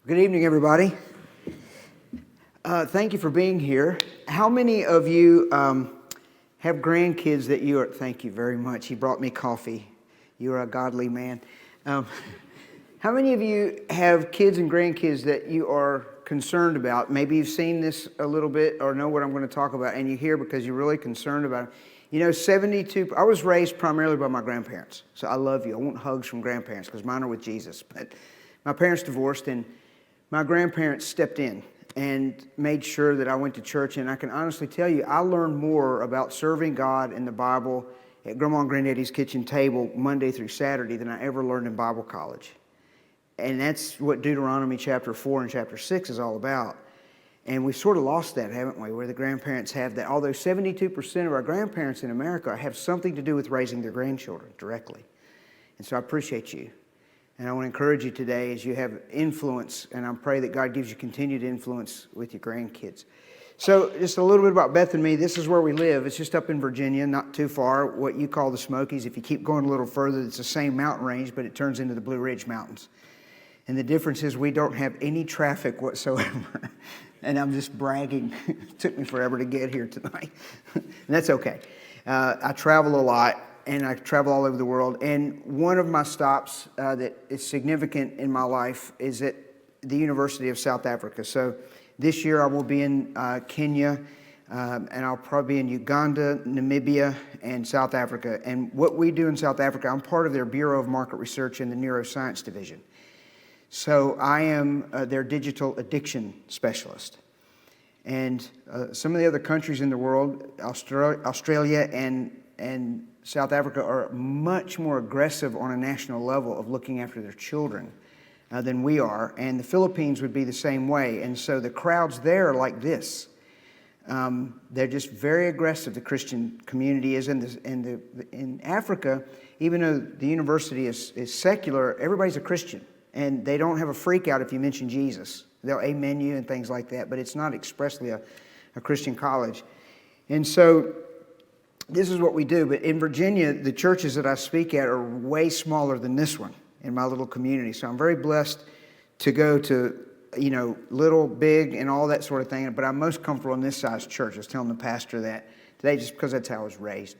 Good evening, everybody. Thank you for being here. How many of you have grandkids that you are... Thank you very much. He brought me coffee. You are a godly man. How many of you have kids and grandkids that you are concerned about? Maybe you've seen this a little bit or know what I'm going to talk about, and you're here because you're really concerned about it. You know, 72... I was raised primarily by my grandparents, so I love you. I want hugs from grandparents because mine are with Jesus. But my parents divorced, and my grandparents stepped in and made sure that I went to church. And I can honestly tell you, I learned more about serving God and the Bible at Grandma and Granddaddy's kitchen table Monday through Saturday than I ever learned in Bible college. And that's what Deuteronomy chapter 4 and chapter 6 is all about. And we've sort of lost that, haven't we, where the grandparents have that. Although 72% of our grandparents in America have something to do with raising their grandchildren directly. And so I appreciate you. And I want to encourage you today as you have influence, and I pray that God gives you continued influence with your grandkids. So just a little bit about Beth and me. This is where we live. It's just up in Virginia, not too far, what you call the Smokies. If you keep going a little further, it's the same mountain range, but it turns into the Blue Ridge Mountains. And the difference is we don't have any traffic whatsoever. And I'm just bragging. It took me forever to get here tonight. And that's okay. I travel a lot. And I travel all over the world. And one of my stops that is significant in my life is at the University of South Africa. So this year I will be in Kenya, and I'll probably be in Uganda, Namibia, and South Africa. And what we do in South Africa, I'm part of their Bureau of Market Research in the Neuroscience Division. So I am their digital addiction specialist. And some of the other countries in the world, Australia and South Africa, are much more aggressive on a national level of looking after their children than we are. And the Philippines would be the same way. And so the crowds there are like this. They're just very aggressive, the Christian community is. In Africa, even though the university is secular, everybody's a Christian. And they don't have a freak out if you mention Jesus. They'll amen you and things like that. But it's not expressly a Christian college. And so this is what we do, but in Virginia, the churches that I speak at are way smaller than this one in my little community. So I'm very blessed to go to, little, big, and all that sort of thing. But I'm most comfortable in this size church. I was telling the pastor that today just because that's how I was raised.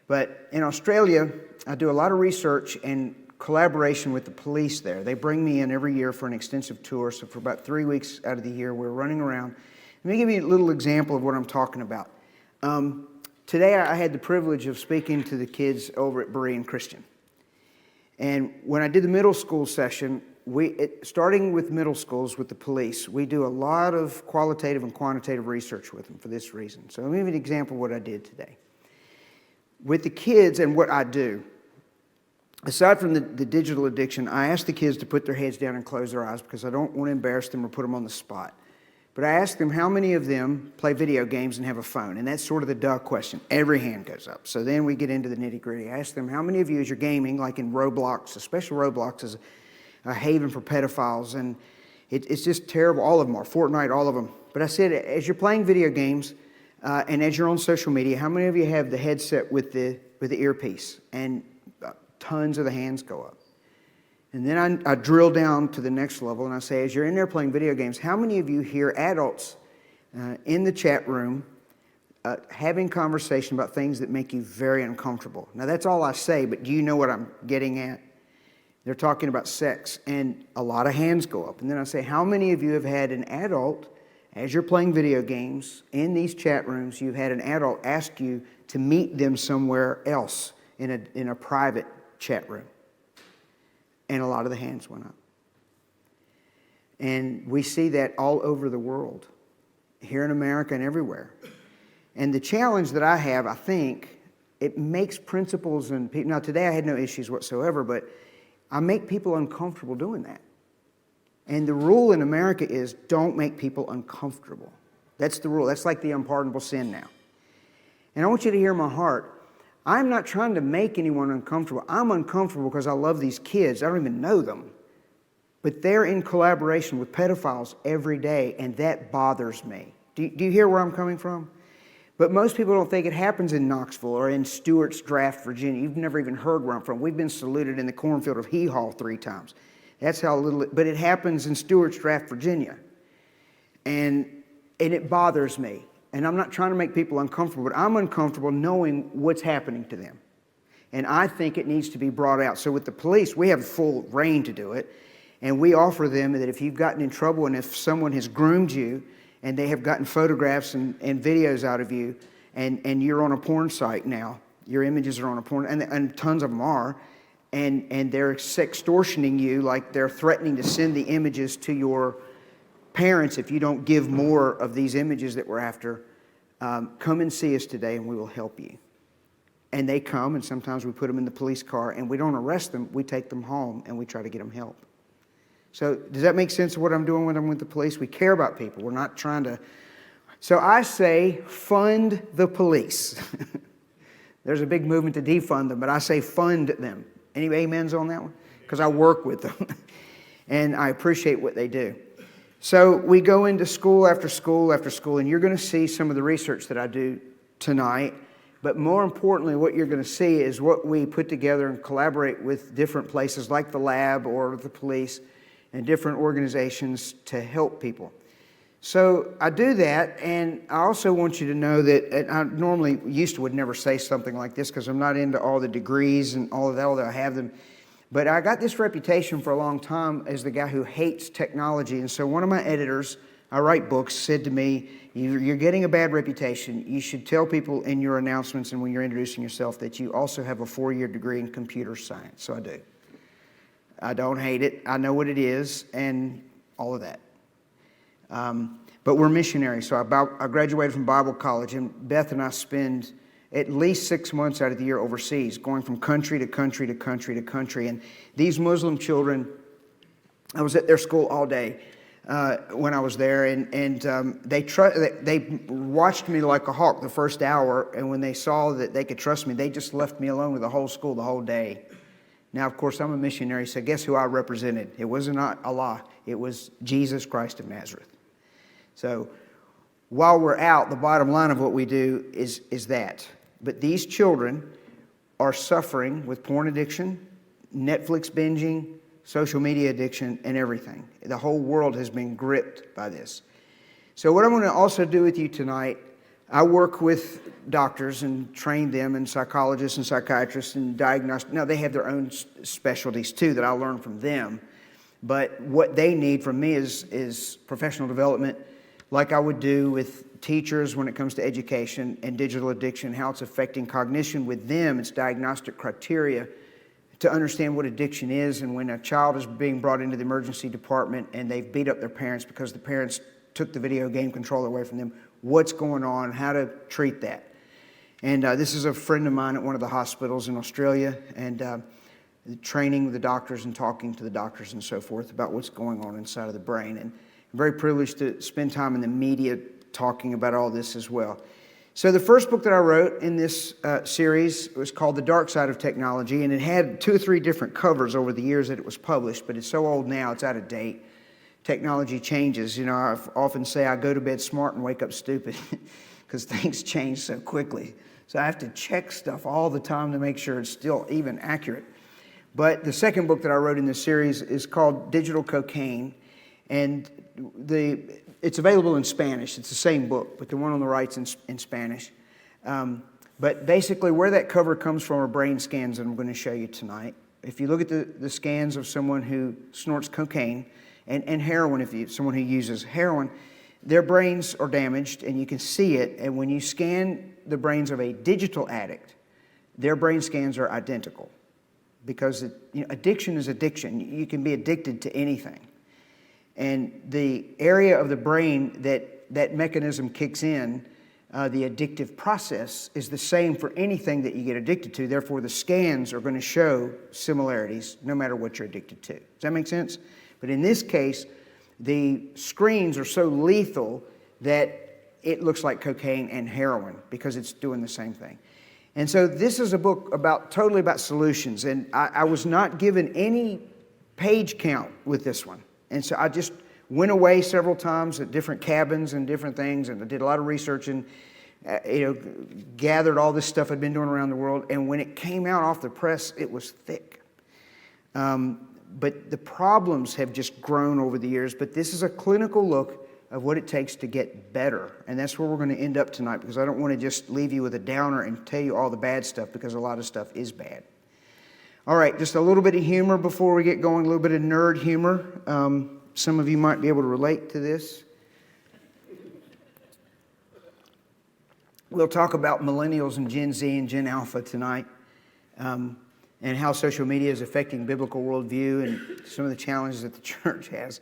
But in Australia, I do a lot of research and collaboration with the police there. They bring me in every year for an extensive tour. So for about 3 weeks out of the year, we're running around. Let me give you a little example of what I'm talking about. Today I had the privilege of speaking to the kids over at Berean Christian. And when I did the middle school session, starting with middle schools with the police, we do a lot of qualitative and quantitative research with them for this reason. So let me give you an example of what I did today. With the kids and what I do, aside from the digital addiction, I ask the kids to put their heads down and close their eyes because I don't want to embarrass them or put them on the spot. But I ask them how many of them play video games and have a phone. And that's sort of the duh question. Every hand goes up. So then we get into the nitty gritty. I ask them how many of you, as you're gaming, like in Roblox, especially Roblox is a haven for pedophiles. And it's just terrible. All of them are. Fortnite, all of them. But I said, as you're playing video games and as you're on social media, how many of you have the headset with the earpiece? And tons of the hands go up. And then I drill down to the next level and I say, as you're in there playing video games, how many of you hear adults in the chat room having conversation about things that make you very uncomfortable? Now, that's all I say, but do you know what I'm getting at? They're talking about sex, and a lot of hands go up. And then I say, how many of you have had an adult, as you're playing video games, in these chat rooms, you've had an adult ask you to meet them somewhere else in a private chat room? And a lot of the hands went up. And we see that all over the world, here in America and everywhere. And the challenge that I have, I think, it makes principles and people... Now, today I had no issues whatsoever, but I make people uncomfortable doing that. And the rule in America is don't make people uncomfortable. That's the rule. That's like the unpardonable sin now. And I want you to hear my heart. I'm not trying to make anyone uncomfortable. I'm uncomfortable because I love these kids. I don't even know them. But they're in collaboration with pedophiles every day, and that bothers me. Do you hear where I'm coming from? But most people don't think it happens in Knoxville or in Stewart's Draft, Virginia. You've never even heard where I'm from. We've been saluted in the cornfield of Hee Haw 3 times. That's how little, but it happens in Stewart's Draft, Virginia. And it bothers me. And I'm not trying to make people uncomfortable, but I'm uncomfortable knowing what's happening to them. And I think it needs to be brought out. So with the police, we have full reign to do it. And we offer them that if you've gotten in trouble and if someone has groomed you and they have gotten photographs and videos out of you and you're on a porn site now, your images are on a porn, and tons of them are, and they're sextortioning you, like they're threatening to send the images to your parents if you don't give more of these images that we're after, come and see us today and we will help you. And they come, and sometimes we put them in the police car, and we don't arrest them. We take them home, and we try to get them help. So does that make sense of what I'm doing when I'm with the police? We care about people. We're not trying to... So I say fund the police. There's a big movement to defund them, but I say fund them. Any amens on that one? Because I work with them, and I appreciate what they do. So we go into school after school after school, and you're going to see some of the research that I do tonight. But more importantly, what you're going to see is what we put together and collaborate with different places like the lab or the police and different organizations to help people. So I do that, and I also want you to know that I normally would never say something like this because I'm not into all the degrees and all of that, although I have them. But I got this reputation for a long time as the guy who hates technology. And so one of my editors, I write books, said to me, you're getting a bad reputation. You should tell people in your announcements and when you're introducing yourself that you also have a 4-year degree in computer science. So I do. I don't hate it. I know what it is and all of that. But we're missionaries. So I graduated from Bible college, and Beth and I spend at least 6 months out of the year overseas, going from country to country to country to country. And these Muslim children, I was at their school all day when I was there, and they watched me like a hawk the first hour, and when they saw that they could trust me, they just left me alone with the whole school the whole day. Now, of course, I'm a missionary, so guess who I represented? It was not Allah. It was Jesus Christ of Nazareth. So while we're out, the bottom line of what we do is that. But these children are suffering with porn addiction, Netflix binging, social media addiction, and everything. The whole world has been gripped by this. So what I'm going to also do with you tonight, I work with doctors and train them, and psychologists and psychiatrists and diagnostics. Now, they have their own specialties too that I learn from them. But what they need from me is professional development, like I would do with teachers when it comes to education and digital addiction, how it's affecting cognition with them. It's diagnostic criteria to understand what addiction is, and when a child is being brought into the emergency department and they've beat up their parents because the parents took the video game controller away from them, what's going on, how to treat that. And this is a friend of mine at one of the hospitals in Australia, and training with the doctors and talking to the doctors and so forth about what's going on inside of the brain. And I'm very privileged to spend time in the media talking about all this as well. So the first book that I wrote in this series was called The Dark Side of Technology, and it had 2 or 3 different covers over the years that it was published, but it's so old now, it's out of date. Technology changes. You know, I often say I go to bed smart and wake up stupid because things change so quickly. So I have to check stuff all the time to make sure it's still even accurate. But the second book that I wrote in this series is called Digital Cocaine, and it's available in Spanish. It's the same book, but the one on the right's in Spanish. But basically where that cover comes from are brain scans that I'm going to show you tonight. If you look at the scans of someone who snorts cocaine and heroin, someone who uses heroin, their brains are damaged, and you can see it. And when you scan the brains of a digital addict, their brain scans are identical. Because addiction is addiction. You can be addicted to anything. And the area of the brain that mechanism kicks in, the addictive process, is the same for anything that you get addicted to. Therefore, the scans are going to show similarities no matter what you're addicted to. Does that make sense? But in this case, the screens are so lethal that it looks like cocaine and heroin because it's doing the same thing. And so this is a book totally about solutions. And I was not given any page count with this one. And so I just went away several times at different cabins and different things, and I did a lot of research and gathered all this stuff I'd been doing around the world. And when it came out off the press, it was thick. but the problems have just grown over the years. But this is a clinical look of what it takes to get better. And that's where we're going to end up tonight, because I don't want to just leave you with a downer and tell you all the bad stuff, because a lot of stuff is bad. All right, just a little bit of humor before we get going, a little bit of nerd humor. Some of you might be able to relate to this. We'll talk about millennials and Gen Z and Gen Alpha tonight, and how social media is affecting biblical worldview and some of the challenges that the church has.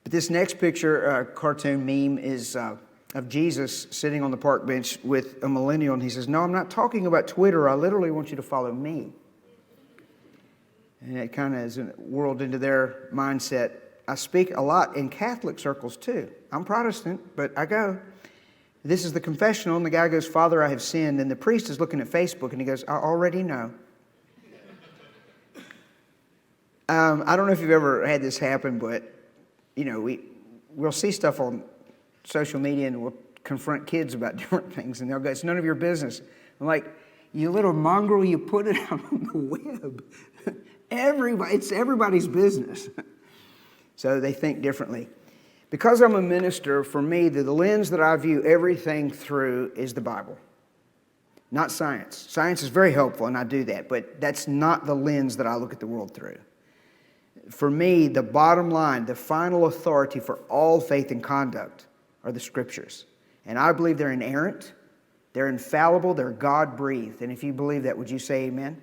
But this next picture, cartoon meme, is of Jesus sitting on the park bench with a millennial, and he says, "No, I'm not talking about Twitter. I literally want you to follow me." And it kind of is whirled into their mindset. I speak a lot in Catholic circles too. I'm Protestant, but I go. This is the confessional, and the guy goes, "Father, I have sinned." And the priest is looking at Facebook, and he goes, "I already know." I don't know if you've ever had this happen, but you know, we'll see stuff on social media, and we'll confront kids about different things, and they'll go, "It's none of your business." I'm like, "You little mongrel, you put it out on the web." It's everybody's business. So they think differently. Because I'm a minister, for me, the lens that I view everything through is the Bible, not science. Science is very helpful, and I do that, but that's not the lens that I look at the world through. For me, the bottom line, the final authority for all faith and conduct are the Scriptures. And I believe they're inerrant, they're infallible, they're God-breathed. And if you believe that, would you say amen?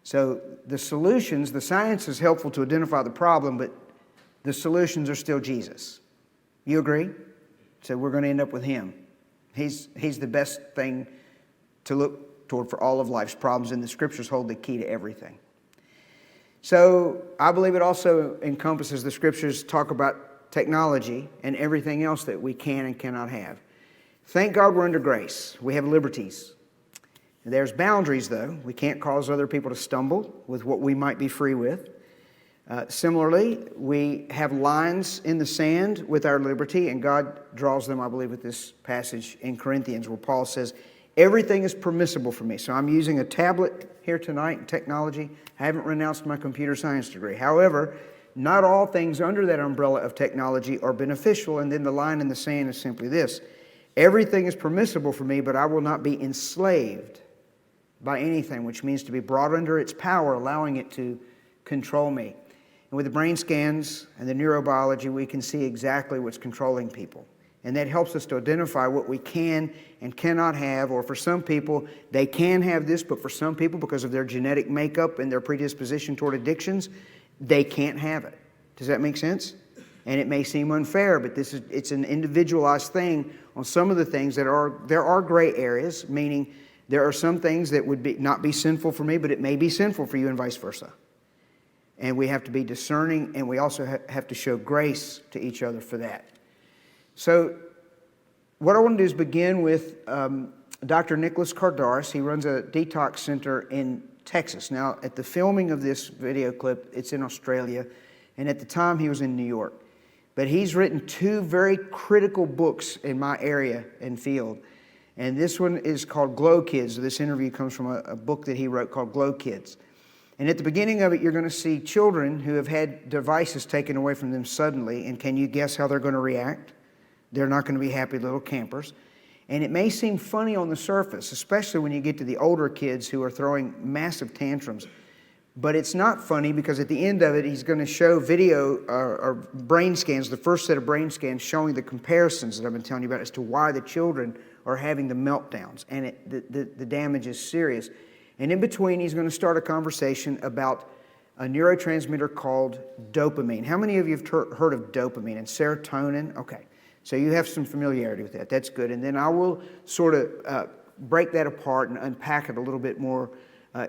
So the solutions, the science is helpful to identify the problem, but the solutions are still Jesus. You agree? So we're going to end up with Him. He's the best thing to look toward for all of life's problems, and the Scriptures hold the key to everything. So I believe it also encompasses, the Scriptures talk about technology and everything else that we can and cannot have. Thank God we're under grace. We have liberties. There's boundaries, though. We can't cause other people to stumble with what we might be free with. Similarly, we have lines in the sand with our liberty, and God draws them, I believe, with this passage in Corinthians where Paul says, everything is permissible for me. So I'm using a tablet here tonight in technology. I haven't renounced my computer science degree. However, not all things under that umbrella of technology are beneficial, and then the line in the sand is simply this: everything is permissible for me, but I will not be enslaved by anything, which means to be brought under its power, allowing it to control me. And with the brain scans and the neurobiology, we can see exactly what's controlling people. And that helps us to identify what we can and cannot have, or for some people, they can have this, but for some people, because of their genetic makeup and their predisposition toward addictions, they can't have it. Does that make sense? And it may seem unfair, but it's an individualized thing on some of the things there are gray areas, meaning there are some things that would not be sinful for me, but it may be sinful for you, and vice versa. And we have to be discerning, and we also have to show grace to each other for that. So what I want to do is begin with Dr. Nicholas Kardaris. He runs a detox center in Texas. Now, at the filming of this video clip, it's in Australia, and at the time he was in New York. But he's written 2 very critical books in my area and field. And this one is called Glow Kids. This interview comes from a book that he wrote called Glow Kids. And at the beginning of it, you're going to see children who have had devices taken away from them suddenly. And can you guess how they're going to react? They're not going to be happy little campers. And it may seem funny on the surface, especially when you get to the older kids who are throwing massive tantrums. But it's not funny, because at the end of it, he's going to show video or brain scans, the first set of brain scans showing the comparisons that I've been telling you about as to why the children are having the meltdowns. And the damage is serious. And in between, he's going to start a conversation about a neurotransmitter called dopamine. How many of you have heard of dopamine and serotonin? Okay, so you have some familiarity with that. That's good. And then I will sort of break that apart and unpack it a little bit more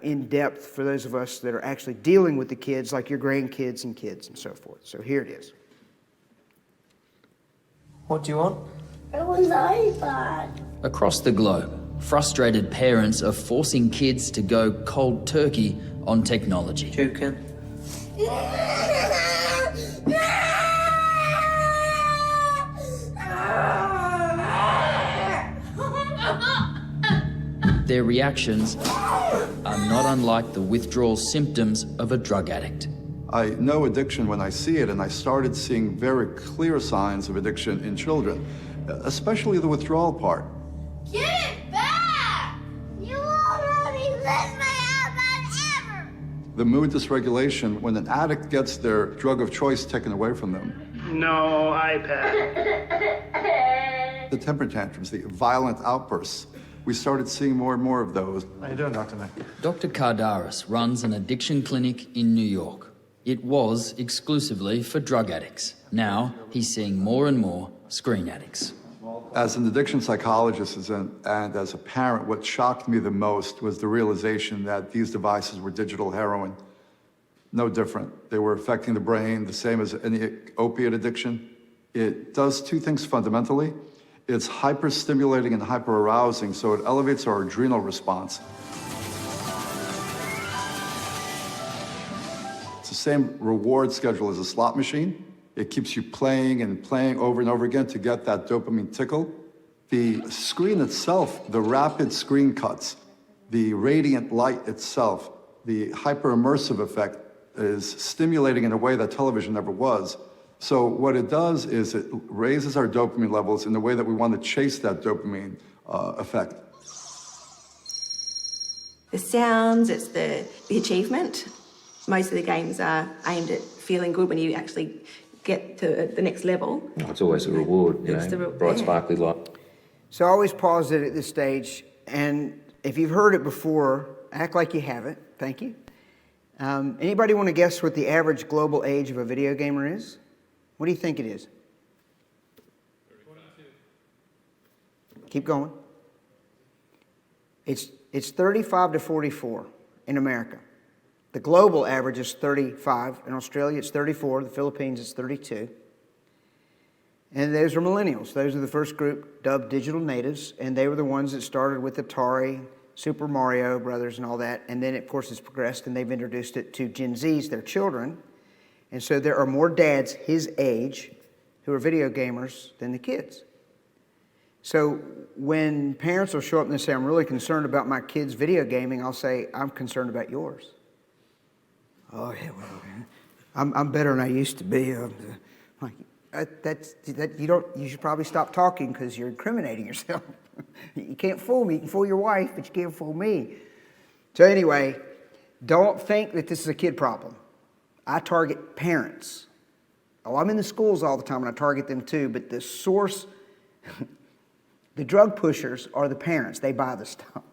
in depth for those of us that are actually dealing with the kids, like your grandkids and kids and so forth. So here it is. What do you want? I want the iPad. Across the globe, frustrated parents are forcing kids to go cold turkey on technology. Joking. Their reactions are not unlike the withdrawal symptoms of a drug addict. I know addiction when I see it, and I started seeing very clear signs of addiction in children, especially the withdrawal part. Get it back! You won't let me live my iPad ever! The mood dysregulation when an addict gets their drug of choice taken away from them. No iPad. The temper tantrums, the violent outbursts. We started seeing more and more of those. How you doing, Dr. Mack? Dr. Kardaris runs an addiction clinic in New York. It was exclusively for drug addicts. Now he's seeing more and more screen addicts. As an addiction psychologist and as a parent, what shocked me the most was the realization that these devices were digital heroin. No different. They were affecting the brain the same as any opiate addiction. It does two things fundamentally. It's hyper-stimulating and hyper-arousing, so it elevates our adrenal response. It's the same reward schedule as a slot machine. It keeps you playing and playing over and over again to get that dopamine tickle. The screen itself, the rapid screen cuts, the radiant light itself, the hyper-immersive effect is stimulating in a way that television never was. So what it does is it raises our dopamine levels in the way that we want to chase that dopamine effect. The sounds, it's the achievement. Most of the games are aimed at feeling good when you actually get to the next level. Oh, it's always a reward, you know, bright, sparkly light. So I always pause it at this stage, and if you've heard it before, act like you haven't. Thank you. Anybody want to guess what the average global age of a video gamer is? What do you think it is? 42. Keep going. It's 35 to 44 in America. The global average is 35. In Australia, it's 34. The Philippines, it's 32. And those are millennials. Those are the first group dubbed digital natives, and they were the ones that started with Atari, Super Mario Brothers, and all that. And then, of course, it's progressed, and they've introduced it to Gen Zs, their children. And so there are more dads his age who are video gamers than the kids. So when parents will show up and they say, I'm really concerned about my kids' video gaming, I'll say, I'm concerned about yours. Oh, yeah, well, I'm better than I used to be. Like, you should probably stop talking because you're incriminating yourself. You can't fool me. You can fool your wife, but you can't fool me. So anyway, don't think that this is a kid problem. I target parents. Oh, I'm in the schools all the time, and I target them too, but the source, the drug pushers are the parents. They buy the stuff.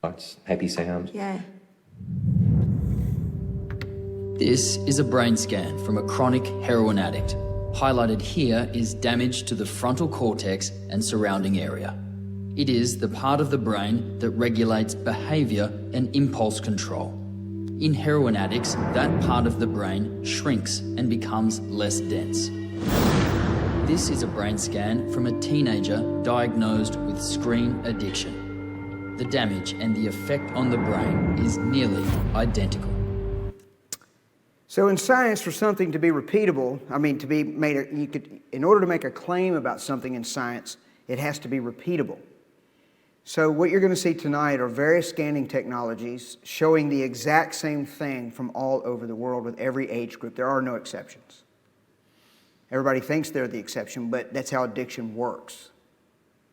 It's happy sound. Yeah. This is a brain scan from a chronic heroin addict. Highlighted here is damage to the frontal cortex and surrounding area. It is the part of the brain that regulates behavior and impulse control. In heroin addicts, that part of the brain shrinks and becomes less dense. This is a brain scan from a teenager diagnosed with screen addiction. The damage and the effect on the brain is nearly identical. So in science, for something to be repeatable, to be made, in order to make a claim about something in science, it has to be repeatable. So what you're going to see tonight are various scanning technologies showing the exact same thing from all over the world with every age group. There are no exceptions. Everybody thinks they're the exception, but that's how addiction works.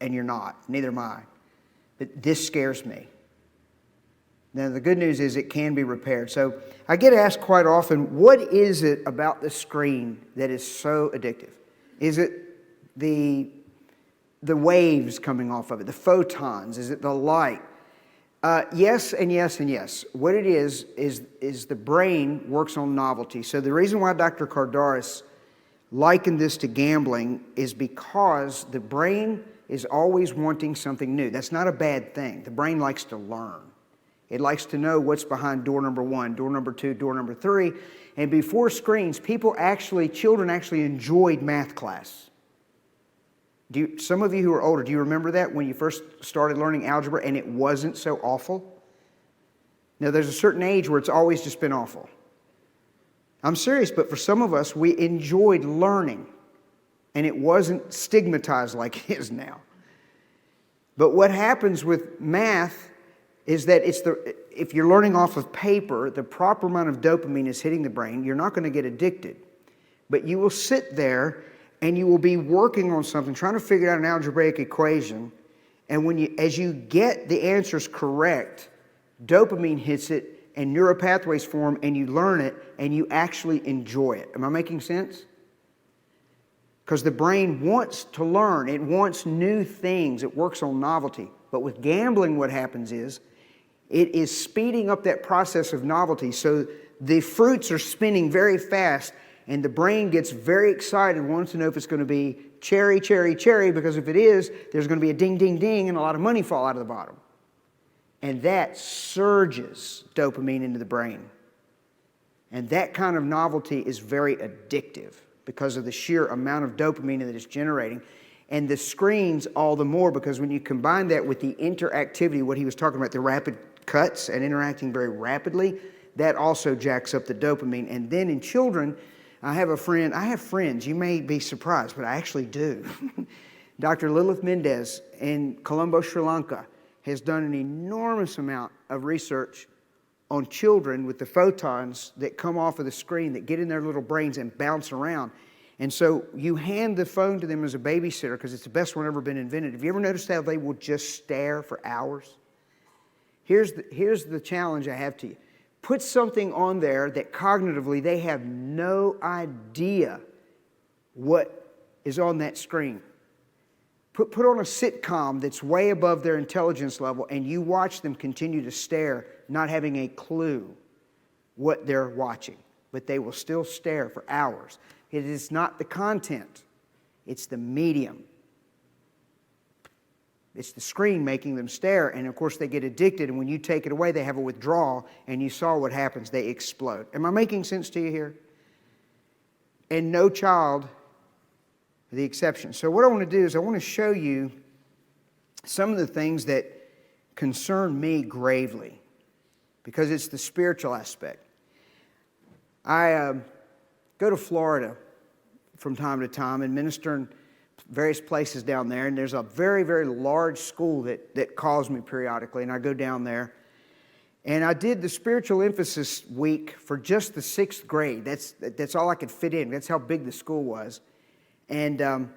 And you're not. Neither am I. But this scares me. Now, the good news is it can be repaired. So I get asked quite often, what is it about the screen that is so addictive? Is it the waves coming off of it, the photons? Is it the light? Yes and yes and yes. What it is the brain works on novelty. So the reason why Dr. Kardaris likened this to gambling is because the brain is always wanting something new. That's not a bad thing. The brain likes to learn. It likes to know what's behind door number 1, door number 2, door number 3. And before screens, children actually enjoyed math class. Some of you who are older, do you remember that when you first started learning algebra and it wasn't so awful? Now, there's a certain age where it's always just been awful. I'm serious, but for some of us, we enjoyed learning and it wasn't stigmatized like it is now. But what happens with math, is that if you're learning off of paper, the proper amount of dopamine is hitting the brain. You're not going to get addicted. But you will sit there and you will be working on something, trying to figure out an algebraic equation. And as you get the answers correct, dopamine hits it and neural pathways form and you learn it and you actually enjoy it. Am I making sense? Because the brain wants to learn. It wants new things. It works on novelty. But with gambling, what happens is it is speeding up that process of novelty. So the fruits are spinning very fast and the brain gets very excited, wants to know if it's going to be cherry, cherry, cherry, because if it is, there's going to be a ding, ding, ding, and a lot of money fall out of the bottom. And that surges dopamine into the brain. And that kind of novelty is very addictive because of the sheer amount of dopamine that it's generating. And the screens all the more, because when you combine that with the interactivity, what he was talking about, the rapid cuts and interacting very rapidly, that also jacks up the dopamine. And then in children, I have friends, you may be surprised, but I actually do. Dr. Lilith Mendez in Colombo, Sri Lanka, has done an enormous amount of research on children with the photons that come off of the screen that get in their little brains and bounce around. And so you hand the phone to them as a babysitter because it's the best one ever been invented. Have you ever noticed how they will just stare for hours? Here's the challenge I have to you. Put something on there that cognitively they have no idea what is on that screen. Put on a sitcom that's way above their intelligence level and you watch them continue to stare, not having a clue what they're watching. But they will still stare for hours. It is not the content, it's the medium. It's the screen making them stare, and of course they get addicted, and when you take it away, they have a withdrawal, and you saw what happens, they explode. Am I making sense to you here? And no child the exception. So what I want to do is I want to show you some of the things that concern me gravely, because it's the spiritual aspect. I go to Florida from time to time and minister in various places down there, and there's a very, very large school that calls me periodically, and I go down there. And I did the spiritual emphasis week for just the 6th grade. That's all I could fit in. That's how big the school was. And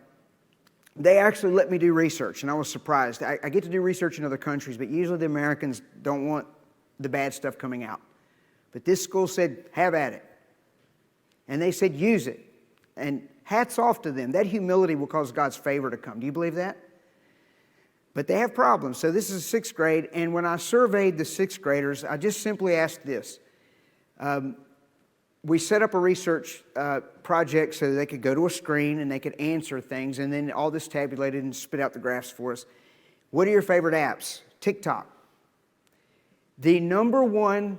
they actually let me do research, and I was surprised. I get to do research in other countries, but usually the Americans don't want the bad stuff coming out. But this school said, have at it. And they said, use it. And hats off to them. That humility will cause God's favor to come. Do you believe that? But they have problems. So this is 6th grade, and when I surveyed the 6th graders, I just simply asked this. We set up a research project so that they could go to a screen and they could answer things, and then all this tabulated and spit out the graphs for us. What are your favorite apps? TikTok. The number one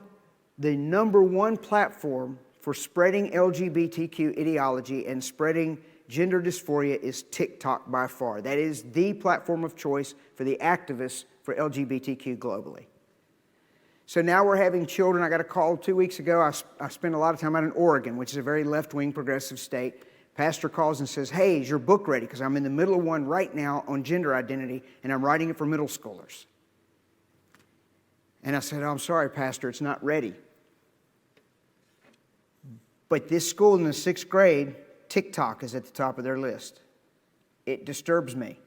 platform for spreading LGBTQ ideology and spreading gender dysphoria is TikTok by far. That is the platform of choice for the activists for LGBTQ globally. So now we're having children. I got a call 2 weeks ago. I spent a lot of time out in Oregon, which is a very left-wing progressive state. Pastor calls and says, hey, is your book ready? Because I'm in the middle of one right now on gender identity, and I'm writing it for middle schoolers. And I said, oh, I'm sorry, Pastor, it's not ready. But this school in the 6th grade, TikTok is at the top of their list. It disturbs me.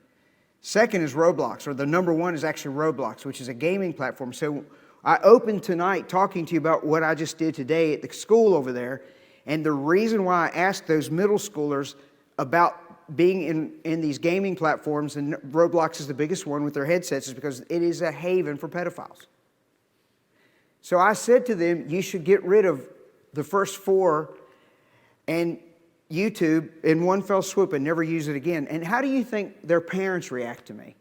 Second is Roblox, or the number one is actually Roblox, which is a gaming platform. So I opened tonight talking to you about what I just did today at the school over there. And the reason why I asked those middle schoolers about being in these gaming platforms, and Roblox is the biggest one with their headsets, is because it is a haven for pedophiles. So I said to them, you should get rid of the first 4 and YouTube in one fell swoop and never use it again. And how do you think their parents react to me?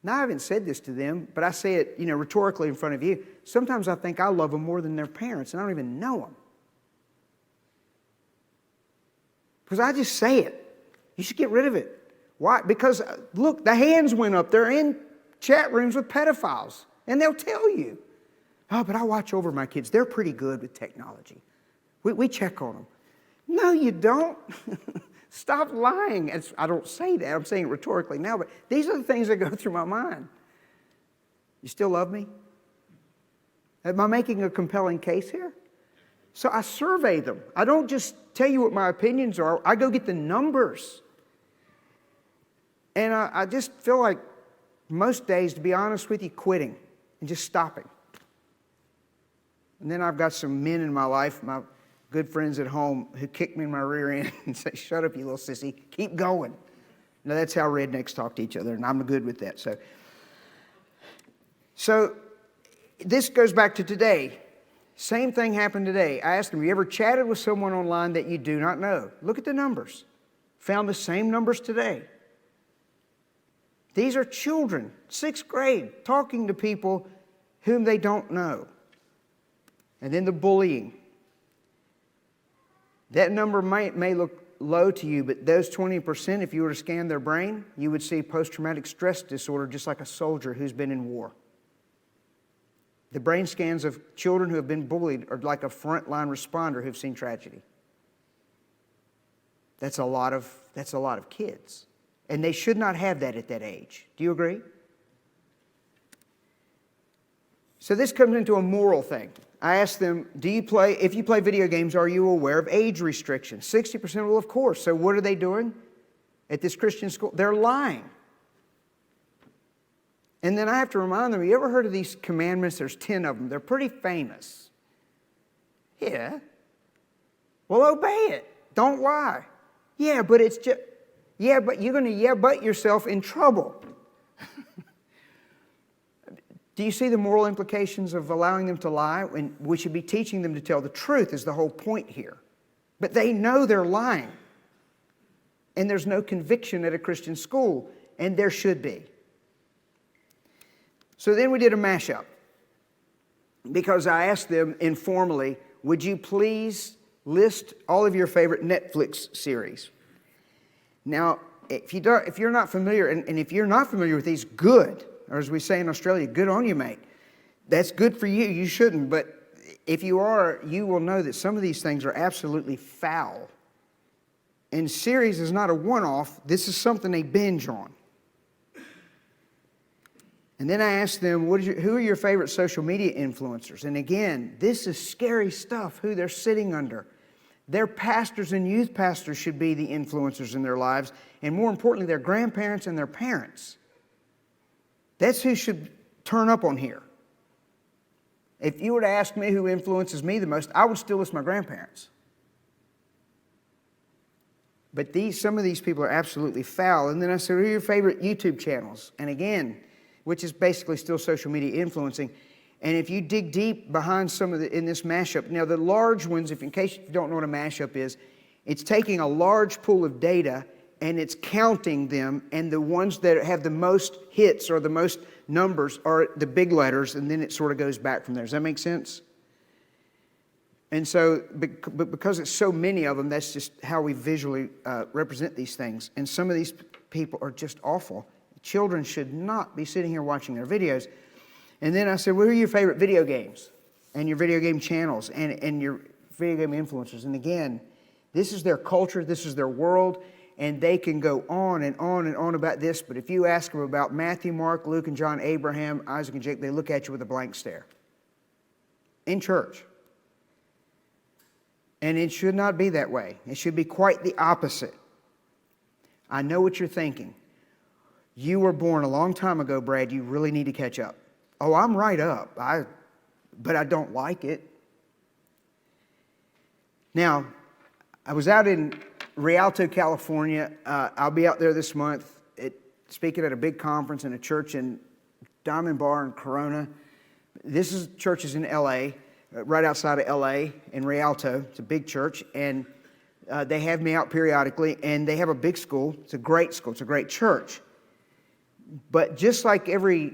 Now, I haven't said this to them, but I say it, rhetorically in front of you. Sometimes I think I love them more than their parents, and I don't even know them. Because I just say it. You should get rid of it. Why? Because, look, the hands went up. They're in chat rooms with pedophiles, and they'll tell you. Oh, but I watch over my kids. They're pretty good with technology. We check on them. No, you don't. Stop lying. I don't say that. I'm saying it rhetorically now, but these are the things that go through my mind. You still love me? Am I making a compelling case here? So I survey them. I don't just tell you what my opinions are. I go get the numbers. And I just feel like most days, to be honest with you, quitting and just stopping. And then I've got some men in my life, my good friends at home, who kick me in my rear end and say, shut up, you little sissy, keep going. Now, that's how rednecks talk to each other, and I'm good with that. So this goes back to today. Same thing happened today. I asked them, have you ever chatted with someone online that you do not know? Look at the numbers. Found the same numbers today. These are children, 6th grade, talking to people whom they don't know. And then the bullying. That number may look low to you, but those 20%, if you were to scan their brain, you would see post-traumatic stress disorder just like a soldier who's been in war. The brain scans of children who have been bullied are like a frontline responder who've seen tragedy. That's a lot of kids. And they should not have that at that age. Do you agree? So this comes into a moral thing. I asked them, if you play video games, are you aware of age restrictions? 60%, well, of course. So what are they doing at this Christian school? They're lying. And then I have to remind them, you ever heard of these commandments? There's 10 of them. They're pretty famous. Yeah. Well, obey it. Don't lie. Yeah, but it's just, yeah, but you're going to but yourself in trouble. Do you see the moral implications of allowing them to lie? And we should be teaching them to tell the truth is the whole point here. But they know they're lying. And there's no conviction at a Christian school. And there should be. So then we did a mashup. Because I asked them informally, would you please list all of your favorite Netflix series? Now, if you're not familiar, and if you're not familiar with these, good. Or as we say in Australia, good on you, mate. That's good for you. You shouldn't. But if you are, you will know that some of these things are absolutely foul. And series is not a one-off. This is something they binge on. And then I asked them, who are your favorite social media influencers? And again, this is scary stuff, who they're sitting under. Their pastors and youth pastors should be the influencers in their lives. And more importantly, their grandparents and their parents. That's who should turn up on here. If you were to ask me who influences me the most, I would still list my grandparents. But some of these people are absolutely foul. And then I said, what are your favorite YouTube channels? And again, which is basically still social media influencing. And if you dig deep behind some of in this mashup, now the large ones, in case you don't know what a mashup is, it's taking a large pool of data and it's counting them, and the ones that have the most hits or the most numbers are the big letters, and then it sort of goes back from there. Does that make sense? And so, but because it's so many of them, that's just how we visually represent these things. And some of these people are just awful. Children should not be sitting here watching their videos. And then I said, what are your favorite video games and your video game channels and your video game influencers? And again, this is their culture, this is their world, and they can go on and on and on about this. But if you ask them about Matthew, Mark, Luke, and John, Abraham, Isaac, and Jacob, they look at you with a blank stare. In church. And it should not be that way. It should be quite the opposite. I know what you're thinking. You were born a long time ago, Brad. You really need to catch up. Oh, I'm right up. But I don't like it. Now, I was out in Rialto, California. I'll be out there this month speaking at a big conference in a church in Diamond Bar in Corona. This is churches in L.A., right outside of L.A. in Rialto. It's a big church, and they have me out periodically, and they have a big school. It's a great school. It's a great church. But just like every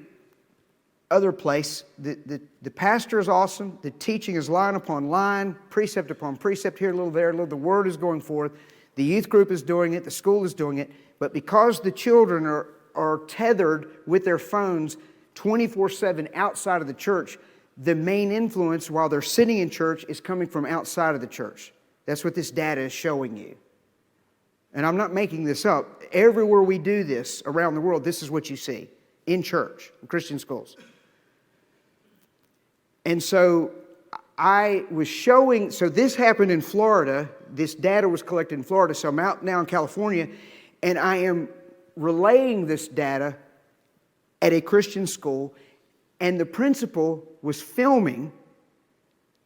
other place, the pastor is awesome. The teaching is line upon line, precept upon precept, here a little, there a little. The word is going forth. The youth group is doing it. The school is doing it. But because the children are tethered with their phones 24/7 outside of the church, the main influence while they're sitting in church is coming from outside of the church. That's what this data is showing you. And I'm not making this up. Everywhere we do this around the world, this is what you see in church, in Christian schools. And so I was showing, so this happened in Florida. This data was collected in Florida. So I'm out now in California, and I am relaying this data at a Christian school, and the principal was filming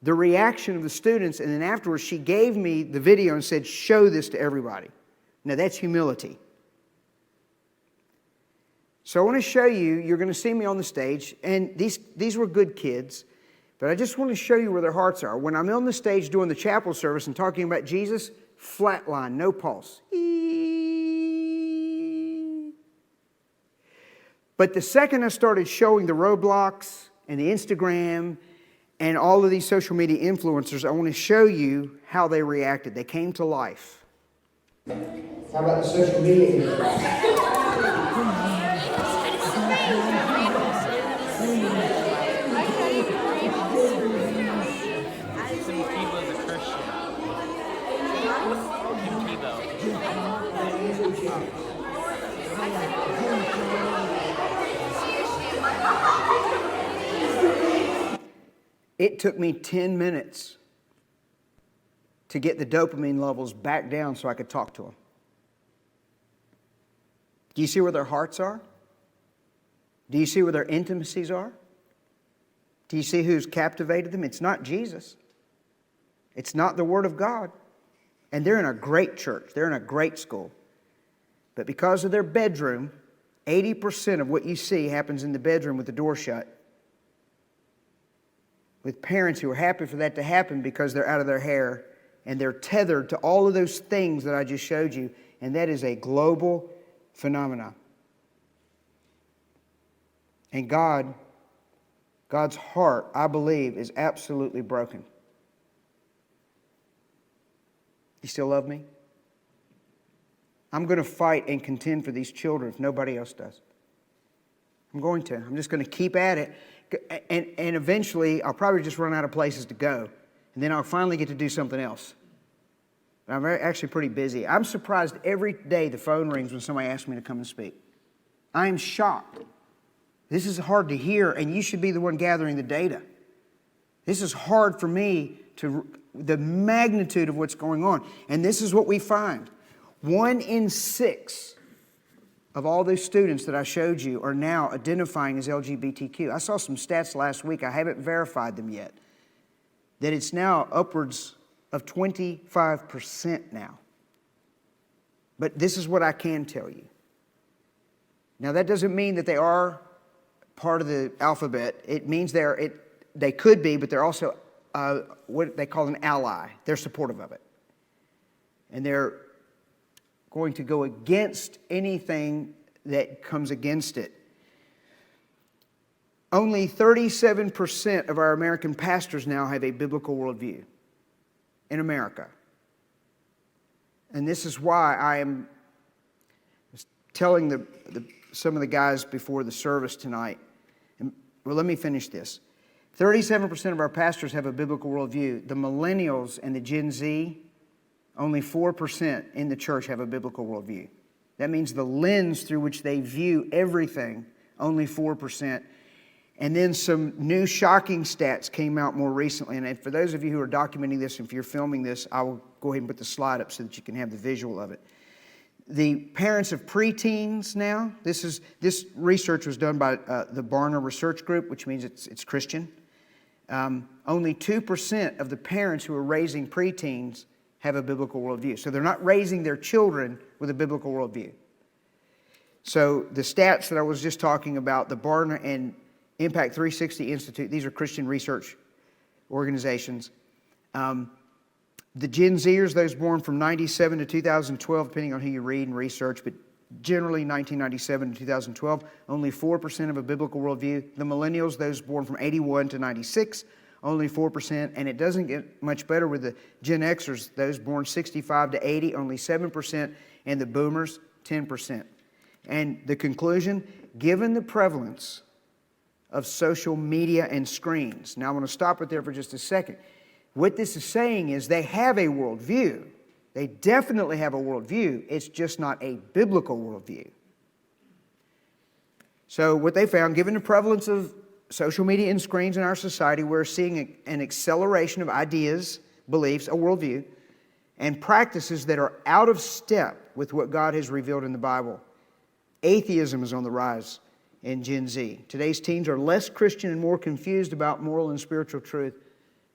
the reaction of the students, and then afterwards she gave me the video and said, show this to everybody. Now that's humility. So I want to show you, you're going to see me on the stage, and these were good kids, but I just want to show you where their hearts are. When I'm on the stage doing the chapel service and talking about Jesus, flatline, no pulse. But the second I started showing the Roblox and the Instagram and all of these social media influencers, I want to show you how they reacted. They came to life. How about the social media influencers? It took me 10 minutes to get the dopamine levels back down so I could talk to them. Do you see where their hearts are? Do you see where their intimacies are? Do you see who's captivated them? It's not Jesus. It's not the Word of God. And they're in a great church. They're in a great school. But because of their bedroom, 80% of what you see happens in the bedroom with the door shut. With parents who are happy for that to happen because they're out of their hair and they're tethered to all of those things that I just showed you. And that is a global phenomenon. And God's heart, I believe, is absolutely broken. You still love me? I'm going to fight and contend for these children if nobody else does. I'm going to. I'm just going to keep at it. And eventually, I'll probably just run out of places to go. And then I'll finally get to do something else. But I'm actually pretty busy. I'm surprised every day the phone rings when somebody asks me to come and speak. I am shocked. This is hard to hear, and you should be the one gathering the data. This is hard for me the magnitude of what's going on. And this is what we find. 1 in 6 of all those students that I showed you are now identifying as LGBTQ. I saw some stats last week. I haven't verified them yet. That it's now upwards of 25% now. But this is what I can tell you. Now that doesn't mean that they are part of the alphabet. It means they could be, but they're also what they call an ally. They're supportive of it. And they're going to go against anything that comes against it. Only 37% of our American pastors now have a biblical worldview in America. And this is why I am telling some of the guys before the service tonight. Well, let me finish this. 37% of our pastors have a biblical worldview. The millennials and the Gen Z, only 4% in the church have a biblical worldview. That means the lens through which they view everything, only 4%. And then some new shocking stats came out more recently. And for those of you who are documenting this, if you're filming this, I will go ahead and put the slide up so that you can have the visual of it. The parents of preteens now, this research was done by the Barna Research Group, which means it's Christian. Only 2% of the parents who are raising preteens have a biblical worldview. So they're not raising their children with a biblical worldview. So the stats that I was just talking about, the Barna and Impact 360 Institute, these are Christian research organizations. The Gen Zers, those born from 97 to 2012, depending on who you read and research, but generally 1997 to 2012, only 4% of a biblical worldview. The millennials, those born from 81 to 96, only 4%. And it doesn't get much better with the Gen Xers, those born 65 to 80, only 7%. And the boomers, 10%. And the conclusion, given the prevalence of social media and screens. Now, I'm going to stop right there for just a second. What this is saying is they have a worldview. They definitely have a worldview. It's just not a biblical worldview. So what they found, given the prevalence of social media and screens in our society, we're seeing an acceleration of ideas, beliefs, a worldview, and practices that are out of step with what God has revealed in the Bible. Atheism is on the rise in Gen Z. Today's teens are less Christian and more confused about moral and spiritual truth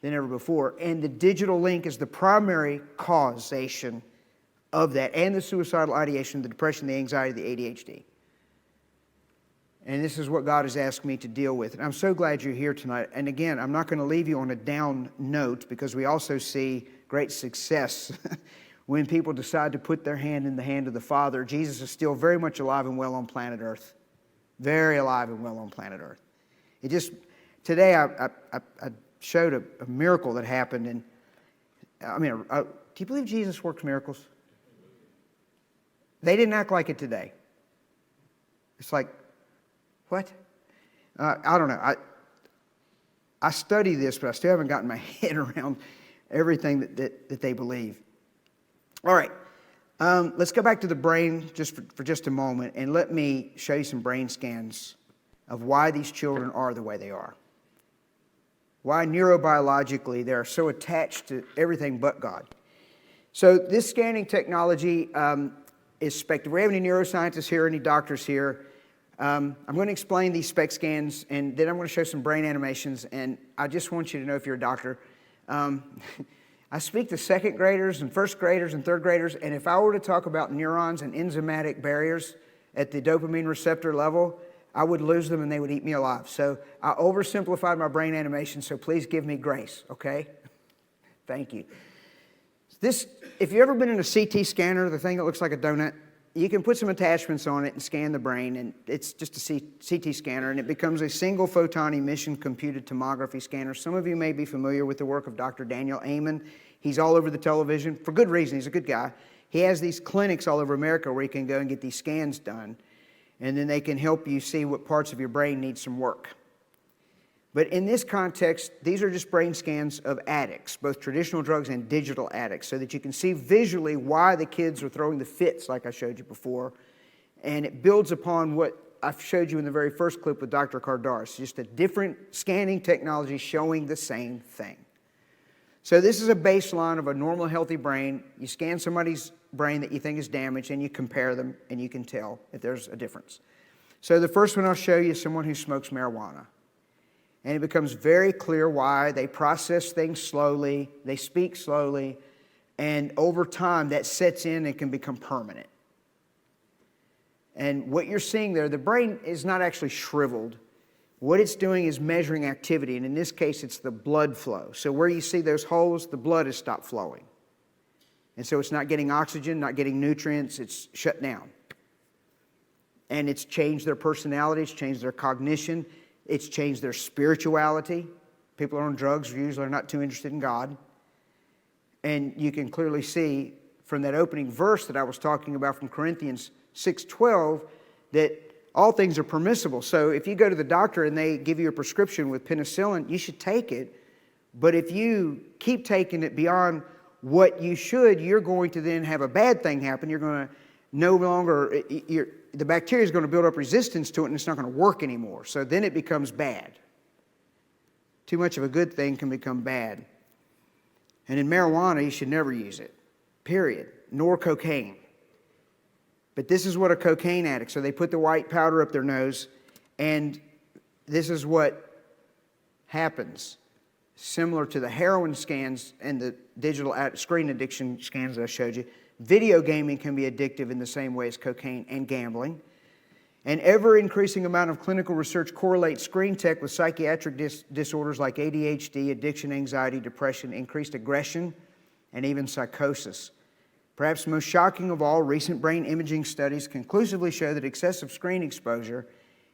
than ever before. And the digital link is the primary causation of that, and the suicidal ideation, the depression, the anxiety, the ADHD. And this is what God has asked me to deal with. And I'm so glad you're here tonight. And again, I'm not going to leave you on a down note, because we also see great success when people decide to put their hand in the hand of the Father. Jesus is still very much alive and well on planet Earth. Very alive and well on planet Earth. Today I showed a miracle that happened. And do you believe Jesus works miracles? They didn't act like it today. It's like, what? I don't know. I study this, but I still haven't gotten my head around everything that they believe. All right. Let's go back to the brain for just a moment, and let me show you some brain scans of why these children are the way they are. Why neurobiologically they are so attached to everything but God. So this scanning technology is spectacular. Do we have any neuroscientists here, any doctors here? I'm going to explain these SPECT scans, and then I'm going to show some brain animations. And I just want you to know, if you're a doctor, I speak to second graders and first graders and third graders, and if I were to talk about neurons and enzymatic barriers at the dopamine receptor level, I would lose them and they would eat me alive. So I oversimplified my brain animation, so please give me grace, okay? Thank you. If you've ever been in a CT scanner, the thing that looks like a donut, you can put some attachments on it and scan the brain, and it's just a CT scanner, and it becomes a single photon emission computed tomography scanner. Some of you may be familiar with the work of Dr. Daniel Amen. He's all over the television for good reason. He's a good guy. He has these clinics all over America where you can go and get these scans done, and then they can help you see what parts of your brain need some work. But in this context, these are just brain scans of addicts, both traditional drugs and digital addicts, so that you can see visually why the kids are throwing the fits like I showed you before. And it builds upon what I showed you in the very first clip with Dr. Kardaris, just a different scanning technology showing the same thing. So this is a baseline of a normal, healthy brain. You scan somebody's brain that you think is damaged, and you compare them, and you can tell if there's a difference. So the first one I'll show you is someone who smokes marijuana. And it becomes very clear why. They process things slowly, they speak slowly, and over time that sets in and can become permanent. And what you're seeing there, the brain is not actually shriveled. What it's doing is measuring activity, and in this case it's the blood flow. So where you see those holes, the blood has stopped flowing. And so it's not getting oxygen, not getting nutrients, it's shut down. And it's changed their personality, it's changed their cognition, it's changed their spirituality. People on drugs usually are not too interested in God. And you can clearly see from that opening verse that I was talking about from Corinthians 6:12 that all things are permissible. So if you go to the doctor and they give you a prescription with penicillin, you should take it. But if you keep taking it beyond what you should, you're going to then have a bad thing happen. You're going to no longer, the bacteria is going to build up resistance to it, and it's not going to work anymore. So then it becomes bad. Too much of a good thing can become bad. And in marijuana, you should never use it, period, nor cocaine. But this is what a cocaine addict, so they put the white powder up their nose, and this is what happens. Similar to the heroin scans and the digital screen addiction scans that I showed you, video gaming can be addictive in the same way as cocaine and gambling. An ever-increasing amount of clinical research correlates screen tech with psychiatric disorders like ADHD, addiction, anxiety, depression, increased aggression, and even psychosis. Perhaps the most shocking of all, recent brain imaging studies conclusively show that excessive screen exposure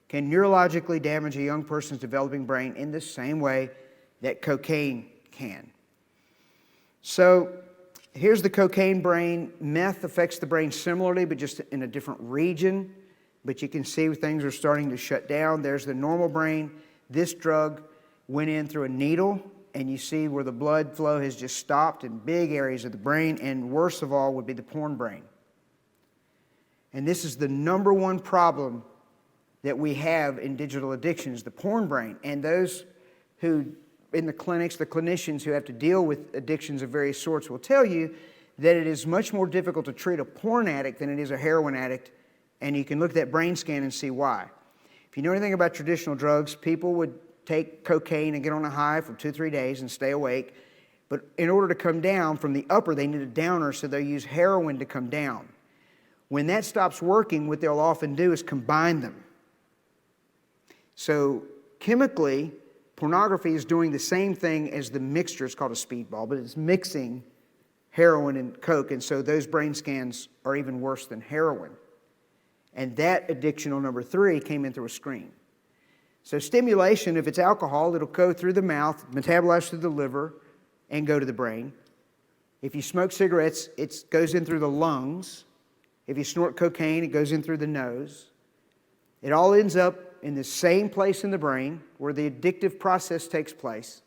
can neurologically damage a young person's developing brain in the same way that cocaine can. So, here's the cocaine brain. Meth affects the brain similarly, but just in a different region. But you can see things are starting to shut down. There's the normal brain. This drug went in through a needle, and you see where the blood flow has just stopped in big areas of the brain, and worst of all would be the porn brain. And this is the number one problem that we have in digital addictions, the porn brain. And those who, in the clinics, the clinicians who have to deal with addictions of various sorts will tell you that it is much more difficult to treat a porn addict than it is a heroin addict, and you can look at that brain scan and see why. If you know anything about traditional drugs, people would take cocaine and get on a high for 2-3 days and stay awake, but in order to come down from the upper, they need a downer, so they use heroin to come down. When that stops working, what they'll often do is combine them. So chemically, pornography is doing the same thing as the mixture. It's called a speedball, but it's mixing heroin and coke, and so those brain scans are even worse than heroin. And that addictional number 3 came in through a screen. So stimulation, if it's alcohol, it'll go through the mouth, metabolize through the liver, and go to the brain. If you smoke cigarettes, it goes in through the lungs. If you snort cocaine, it goes in through the nose. It all ends up in the same place in the brain where the addictive process takes place.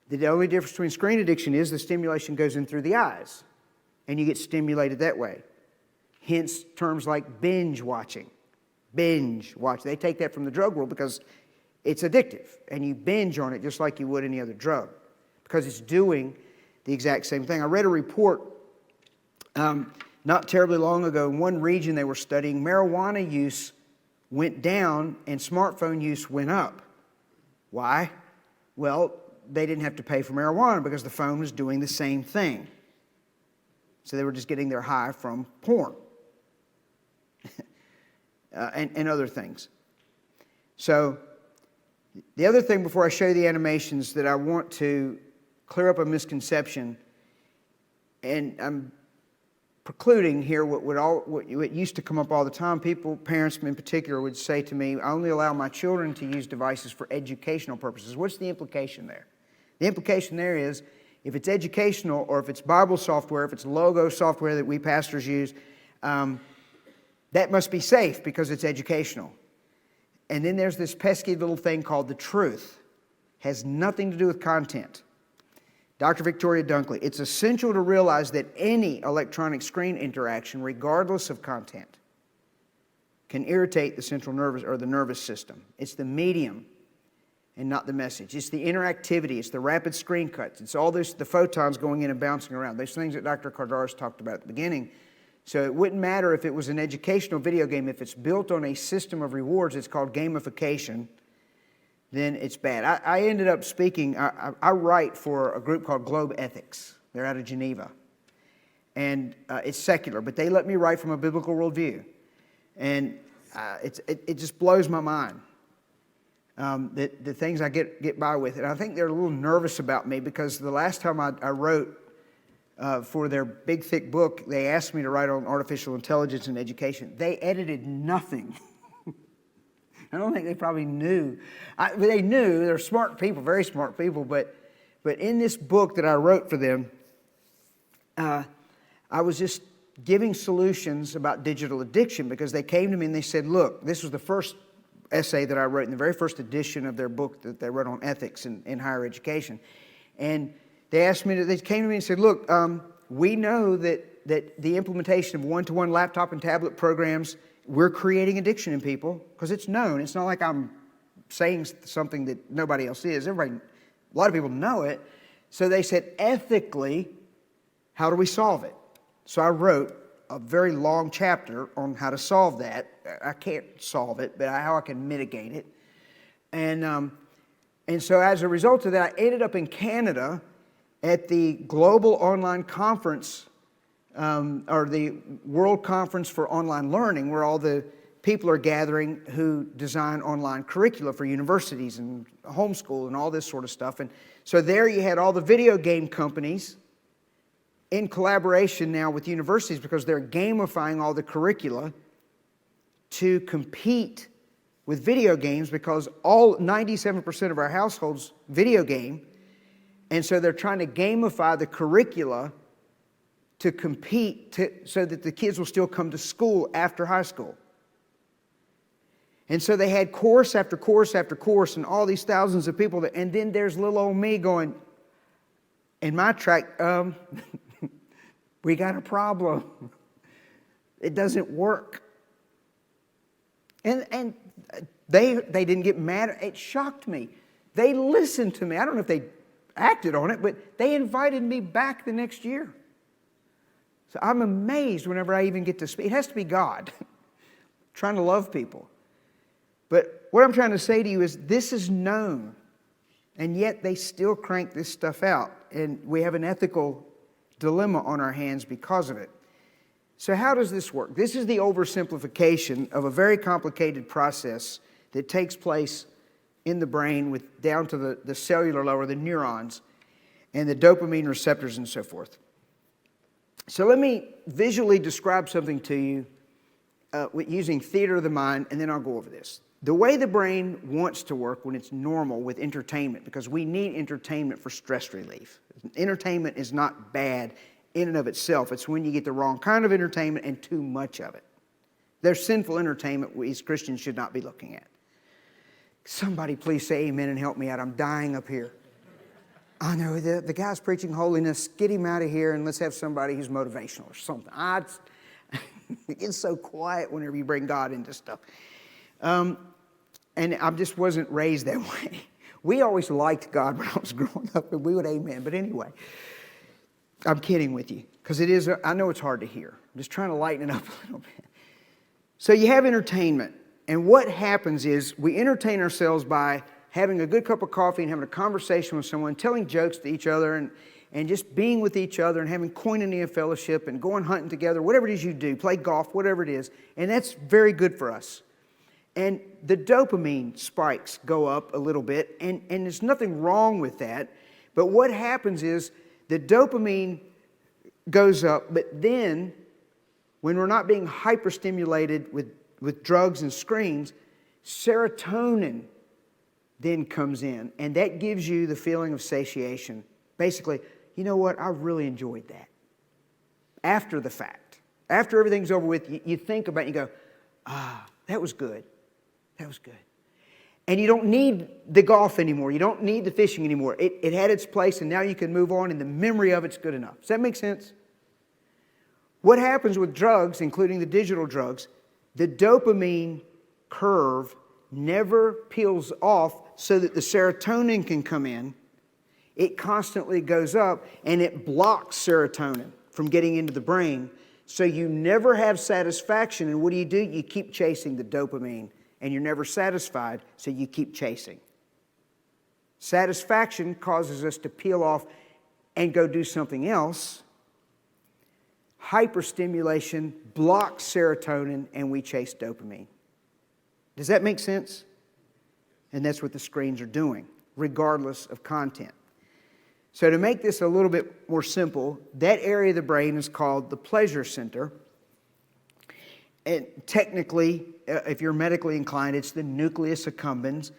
The only difference between screen addiction is the stimulation goes in through the eyes, and you get stimulated that way. Hence terms like binge watching. Binge watch. They take that from the drug world because it's addictive, and you binge on it just like you would any other drug because it's doing the exact same thing. I read a report not terribly long ago. In one region they were studying, marijuana use went down and smartphone use went up. Why? Well, they didn't have to pay for marijuana because the phone was doing the same thing. So they were just getting their high from porn and other things. So the other thing before I show you the animations that I want to clear up a misconception, and I'm precluding here what used to come up all the time. People, parents in particular, would say to me, I only allow my children to use devices for educational purposes. What's the implication there? The implication there is, if it's educational or if it's Bible software, if it's logo software that we pastors use, that must be safe because it's educational. And then there's this pesky little thing called the truth. Has nothing to do with content. Dr. Victoria Dunkley, it's essential to realize that any electronic screen interaction, regardless of content, can irritate the central nervous or the nervous system. It's the medium and not the message. It's the interactivity. It's the rapid screen cuts. It's all this, the photons going in and bouncing around. Those things that Dr. Kardaras talked about at the beginning. So it wouldn't matter if it was an educational video game. If it's built on a system of rewards, it's called gamification, then it's bad. I ended up speaking, I write for a group called Globe Ethics. They're out of Geneva. And it's secular, but they let me write from a biblical worldview. And it just blows my mind, the things I get by with. And I think they're a little nervous about me because the last time I wrote for their big, thick book, they asked me to write on artificial intelligence and education. They edited nothing. I don't think they probably knew. They knew. They're smart people, very smart people. But in this book that I wrote for them, I was just giving solutions about digital addiction because they came to me and they said, look, this was the first essay that I wrote in the very first edition of their book that they wrote on ethics in higher education. And they came to me and said, look, we know that the implementation of one-to-one laptop and tablet programs, we're creating addiction in people because it's known. It's not like I'm saying something that nobody else is. A lot of people know it. So they said, ethically, how do we solve it? So I wrote a very long chapter on how to solve that. I can't solve it, but how I can mitigate it. And so as a result of that, I ended up in Canada at the Global Online Conference, or the World Conference for Online Learning, where all the people are gathering who design online curricula for universities and homeschool and all this sort of stuff. And so there you had all the video game companies in collaboration now with universities because they're gamifying all the curricula to compete with video games because 97% of our households video game. And so they're trying to gamify the curricula to compete so that the kids will still come to school after high school. And so they had course after course after course and all these thousands of people. And then there's little old me going, in my track, we got a problem. It doesn't work. And they didn't get mad. It shocked me. They listened to me. I don't know if they acted on it, but they invited me back the next year. So I'm amazed whenever I even get to speak. It has to be God trying to love people. But what I'm trying to say to you is this is known, and yet they still crank this stuff out, and we have an ethical dilemma on our hands because of it. So how does this work? This is the oversimplification of a very complicated process that takes place in the brain down to the cellular level, the neurons, and the dopamine receptors and so forth. So let me visually describe something to you using theater of the mind, and then I'll go over this. The way the brain wants to work when it's normal with entertainment, because we need entertainment for stress relief. Entertainment is not bad in and of itself. It's when you get the wrong kind of entertainment and too much of it. There's sinful entertainment we as Christians should not be looking at. Somebody please say amen and help me out. I'm dying up here. I know, the guy's preaching holiness. Get him out of here and let's have somebody who's motivational or something. It's so quiet whenever you bring God into stuff. And I just wasn't raised that way. We always liked God when I was growing up, and we would amen. But anyway, I'm kidding with you, because I know it's hard to hear. I'm just trying to lighten it up a little bit. So you have entertainment, and what happens is we entertain ourselves by having a good cup of coffee and having a conversation with someone, telling jokes to each other, and just being with each other and having koinonia fellowship and going hunting together, whatever it is you do, play golf, whatever it is. And that's very good for us. And the dopamine spikes go up a little bit, and there's nothing wrong with that. But what happens is the dopamine goes up, but then when we're not being hyperstimulated with drugs and screens, serotonin then comes in, and that gives you the feeling of satiation. Basically, you know what? I really enjoyed that. After the fact, after everything's over with, you think about it, you go, that was good. That was good. And you don't need the golf anymore. You don't need the fishing anymore. It had its place, and now you can move on, and the memory of it's good enough. Does that make sense? What happens with drugs, including the digital drugs, the dopamine curve never peels off so that the serotonin can come in. It constantly goes up, and it blocks serotonin from getting into the brain. So you never have satisfaction. And what do? You keep chasing the dopamine, and you're never satisfied, so you keep chasing. Satisfaction causes us to peel off and go do something else. Hyperstimulation blocks serotonin, and we chase dopamine. Does that make sense? And that's what the screens are doing, regardless of content. So to make this a little bit more simple, that area of the brain is called the pleasure center. And technically, if you're medically inclined, it's the nucleus accumbens.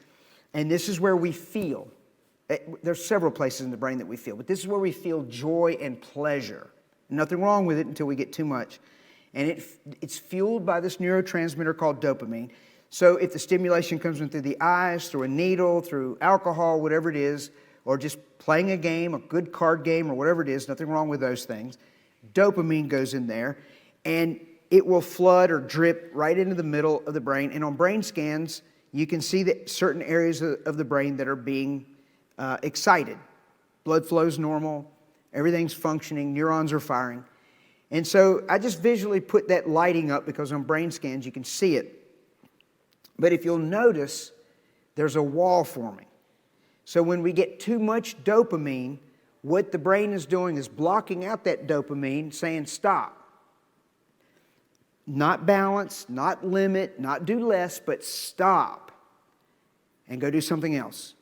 And this is where we feel. There's several places in the brain that we feel, but this is where we feel joy and pleasure. Nothing wrong with it until we get too much. And it's fueled by this neurotransmitter called dopamine. So if the stimulation comes in through the eyes, through a needle, through alcohol, whatever it is, or just playing a game, a good card game, or whatever it is, nothing wrong with those things, dopamine goes in there, and it will flood or drip right into the middle of the brain. And on brain scans, you can see that certain areas of the brain that are being excited. Blood flow's normal, everything's functioning, neurons are firing. And so I just visually put that lighting up because on brain scans you can see it. But if you'll notice, there's a wall forming. So when we get too much dopamine, what the brain is doing is blocking out that dopamine, saying stop. Not balance, not limit, not do less, but stop and go do something else.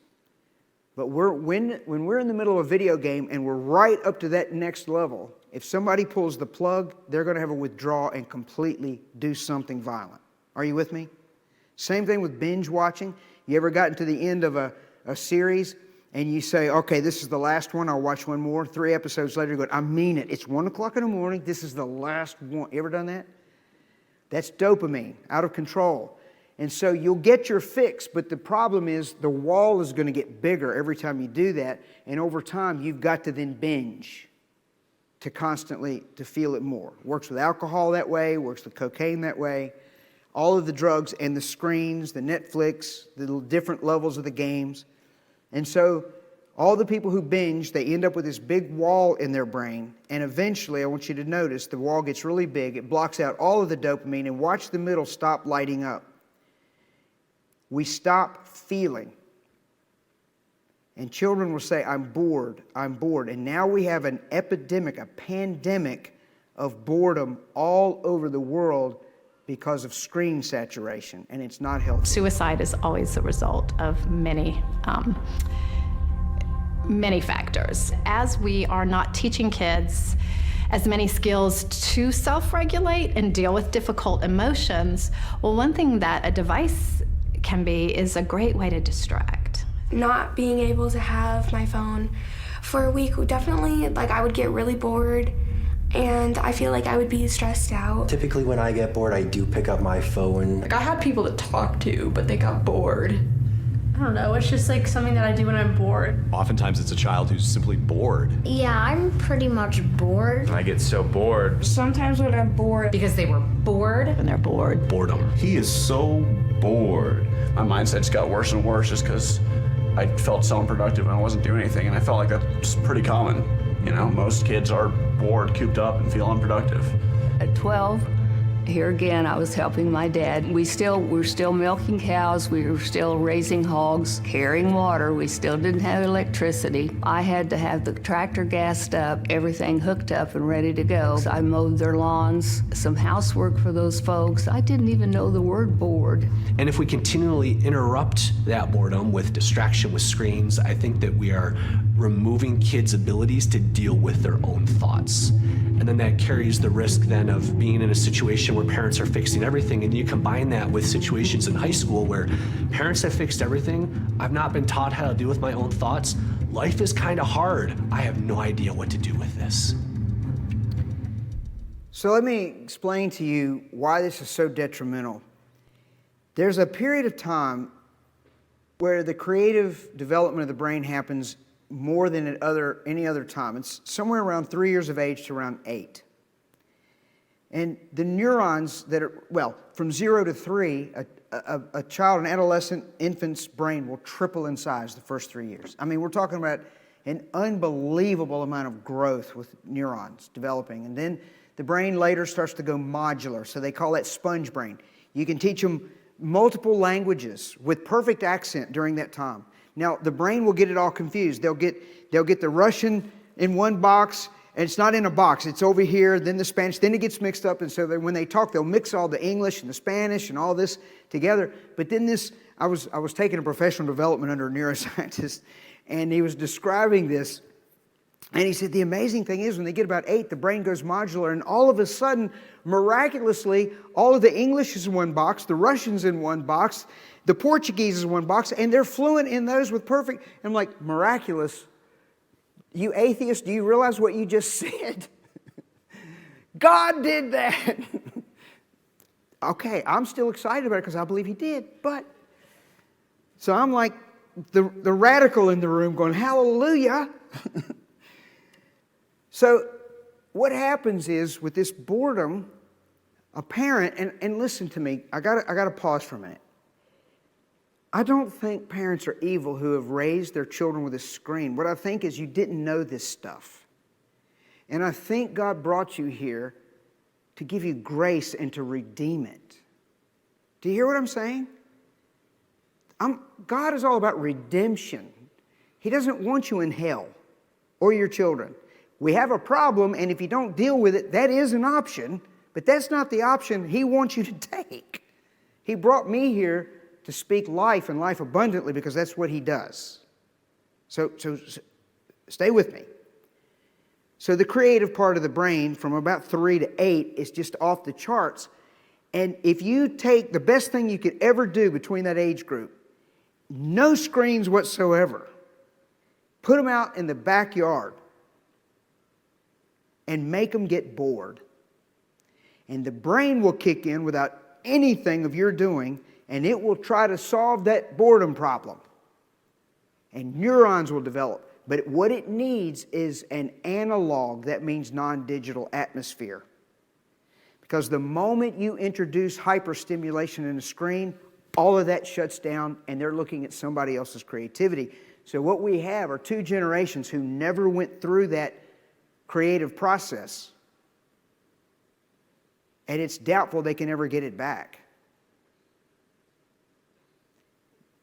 But when we're in the middle of a video game and we're right up to that next level, if somebody pulls the plug, they're going to have a withdrawal and completely do something violent. Are you with me? Same thing with binge watching. You ever gotten to the end of a series and you say, okay, this is the last one, I'll watch one more. 3 episodes later, you go, I mean it. It's 1 o'clock in the morning. This is the last one. You ever done that? That's dopamine, out of control. And so you'll get your fix, but the problem is the wall is going to get bigger every time you do that. And over time, you've got to then binge to constantly to feel it more. Works with alcohol that way, works with cocaine that way. all of the drugs and the screens, the Netflix, the different levels of the games. And so all the people who binge, they end up with this big wall in their brain. And eventually, I want you to notice, the wall gets really big. It blocks out all of the dopamine, and watch the middle stop lighting up. We stop feeling. And children will say, I'm bored, I'm bored. And now we have an epidemic, a pandemic of boredom all over the world because of screen saturation, and it's not healthy. Suicide is always the result of many factors. As we are not teaching kids as many skills to self-regulate and deal with difficult emotions, well, one thing that a device can be is a great way to distract. Not being able to have my phone for a week, definitely, I would get really bored, and I feel like I would be stressed out. Typically when I get bored, I do pick up my phone. I had people to talk to, but they got bored. I don't know, it's just something that I do when I'm bored. Oftentimes it's a child who's simply bored. Yeah, I'm pretty much bored. I get so bored. Sometimes when I'm bored. Because they were bored. And they're bored. Boredom. He is so bored. My mindset's got worse and worse just because I felt so unproductive and I wasn't doing anything, and I felt like that's pretty common. Most kids are bored, cooped up, and feel unproductive. At 12, here again, I was helping my dad. We're still milking cows, we were still raising hogs, carrying water, we still didn't have electricity. I had to have the tractor gassed up, everything hooked up and ready to go. So I mowed their lawns, some housework for those folks. I didn't even know the word bored. And if we continually interrupt that boredom with distraction with screens, I think that we are removing kids' abilities to deal with their own thoughts. And then that carries the risk then of being in a situation where parents are fixing everything, and you combine that with situations in high school where parents have fixed everything, I've not been taught how to deal with my own thoughts. Life is kind of hard. I have no idea what to do with this. So let me explain to you why this is so detrimental. There's a period of time where the creative development of the brain happens more than at any other time. It's somewhere around 3 years of age to around 8. And the neurons that are, from 0 to 3, a child, an adolescent, infant's brain will triple in size the first 3 years. I mean, we're talking about an unbelievable amount of growth with neurons developing. And then the brain later starts to go modular, so they call that sponge brain. You can teach them multiple languages with perfect accent during that time. Now, the brain will get it all confused. They'll get the Russian in one box, and it's not in a box. It's over here, then the Spanish, then it gets mixed up, and so when they talk, they'll mix all the English and the Spanish and all this together. But then I was taking a professional development under a neuroscientist, and he was describing this, and he said the amazing thing is when they get about 8, the brain goes modular, and all of a sudden, miraculously, all of the English is in one box, the Russian's in one box, the Portuguese is in one box, and they're fluent in those with perfect. I'm like, miraculous. You atheist, do you realize what you just said? God did that. Okay, I'm still excited about it because I believe He did, but. So I'm like the radical in the room going, hallelujah. So what happens is with this boredom, a parent, and listen to me, I gotta pause for a minute. I don't think parents are evil who have raised their children with a screen. What I think is you didn't know this stuff. And I think God brought you here to give you grace and to redeem it. Do you hear what I'm saying? God is all about redemption. He doesn't want you in hell or your children. We have a problem, and if you don't deal with it, that is an option, but that's not the option He wants you to take. He brought me here to speak life and life abundantly because that's what He does. So stay with me. So the creative part of the brain from about 3 to 8 is just off the charts. And if you take the best thing you could ever do between that age group, no screens whatsoever, put them out in the backyard and make them get bored. And the brain will kick in without anything of your doing, and it will try to solve that boredom problem. And neurons will develop. But what it needs is an analog, that means non-digital atmosphere. Because the moment you introduce hyperstimulation in a screen, all of that shuts down and they're looking at somebody else's creativity. So what we have are two generations who never went through that creative process. And it's doubtful they can ever get it back.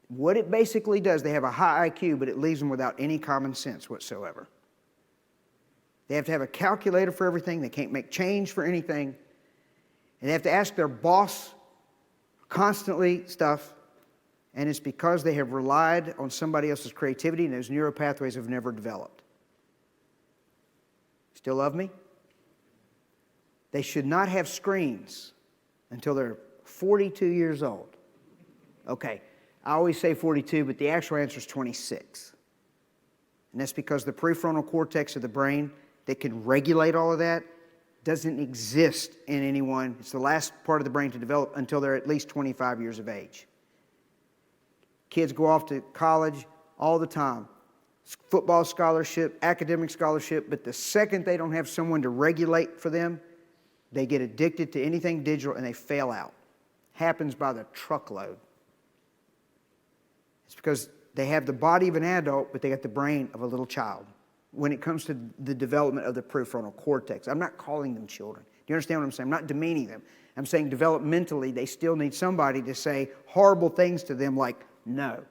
What it basically does, they have a high IQ, but it leaves them without any common sense whatsoever. They have to have a calculator for everything. They can't make change for anything. And they have to ask their boss constantly stuff. And it's because they have relied on somebody else's creativity and those neural pathways have never developed. Still love me? They should not have screens until they're 42 years old. Okay, I always say 42, but the actual answer is 26. And that's because the prefrontal cortex of the brain that can regulate all of that doesn't exist in anyone. It's the last part of the brain to develop until they're at least 25 years of age. Kids go off to college all the time. Football scholarship, academic scholarship, but the second they don't have someone to regulate for them, they get addicted to anything digital and they fail out. Happens by the truckload. It's because they have the body of an adult, but they got the brain of a little child when it comes to the development of the prefrontal cortex. I'm not calling them children. Do you understand what I'm saying? I'm not demeaning them. I'm saying developmentally, they still need somebody to say horrible things to them like, no.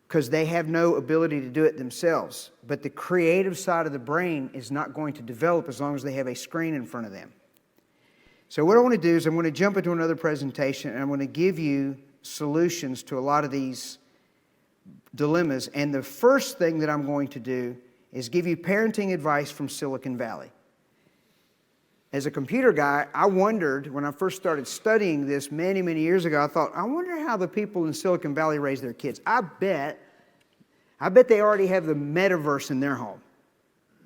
Because they have no ability to do it themselves. But the creative side of the brain is not going to develop as long as they have a screen in front of them. So what I want to do is I'm going to jump into another presentation and I'm going to give you solutions to a lot of these dilemmas. And the first thing that I'm going to do is give you parenting advice from Silicon Valley. As a computer guy, I wondered when I first started studying this many, many years ago, I thought, I wonder how the people in Silicon Valley raise their kids. I bet they already have the metaverse in their home.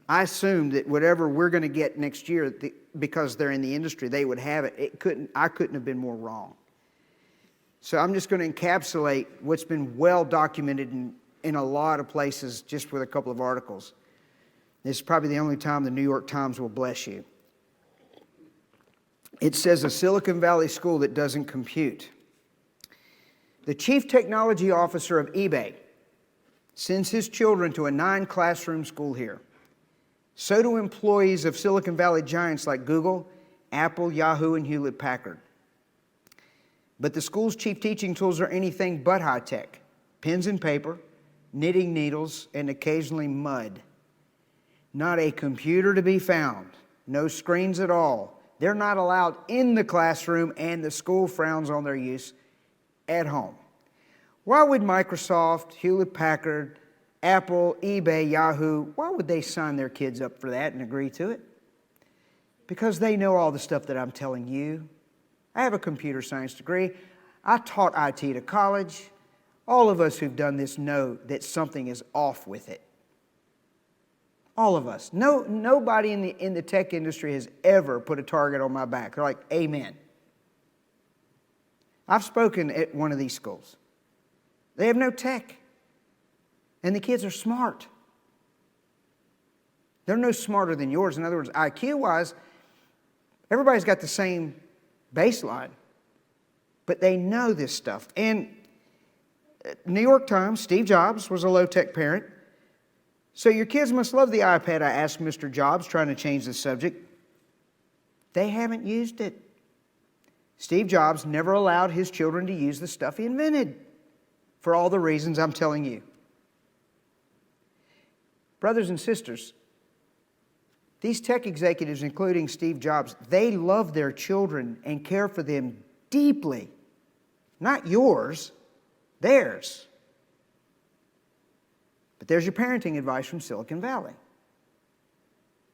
I assumed that whatever we're going to get next year, because they're in the industry, they would have it. I couldn't have been more wrong. So I'm just going to encapsulate what's been well documented in a lot of places just with a couple of articles. This is probably the only time the New York Times will bless you. It says a Silicon Valley school that doesn't compute. The chief technology officer of eBay sends his children to a 9-classroom school here. So do employees of Silicon Valley giants like Google, Apple, Yahoo, and Hewlett-Packard. But the school's chief teaching tools are anything but high-tech. Pens and paper, knitting needles, and occasionally mud. Not a computer to be found. No screens at all. They're not allowed in the classroom, and the school frowns on their use at home. Why would Microsoft, Hewlett-Packard, Apple, eBay, Yahoo, why would they sign their kids up for that and agree to it? Because they know all the stuff that I'm telling you. I have a computer science degree. I taught IT to college. All of us who've done this know that something is off with it. All of us. Nobody in the tech industry has ever put a target on my back. They're like, amen. I've spoken at one of these schools. They have no tech. And the kids are smart. They're no smarter than yours. In other words, IQ-wise, everybody's got the same baseline. But they know this stuff. And New York Times, Steve Jobs was a low-tech parent. So your kids must love the iPad, I asked Mr. Jobs, trying to change the subject. They haven't used it. Steve Jobs never allowed his children to use the stuff he invented for all the reasons I'm telling you. Brothers and sisters, these tech executives, including Steve Jobs, they love their children and care for them deeply. Not yours, theirs. But there's your parenting advice from Silicon Valley.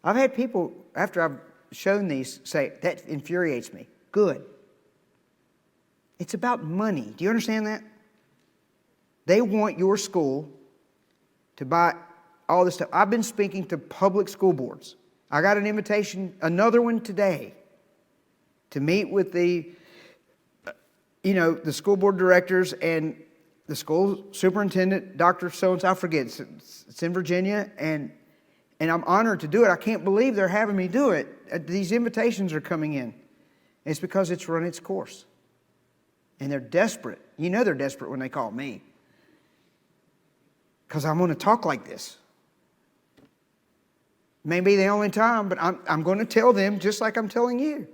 I've had people, after I've shown these, say, that infuriates me. Good. It's about money. Do you understand that? They want your school to buy all this stuff. I've been speaking to public school boards. I got an invitation, another one today, to meet with the school board directors and the school superintendent, Dr. So-and-so, I forget, it's in Virginia, and And I'm honored to do it. I can't believe they're having me do it. These invitations are coming in. It's because it's run its course. And they're desperate. You know they're desperate when they call me. Because I'm going to talk like this. Maybe the only time, but I'm going to tell them just like I'm telling you.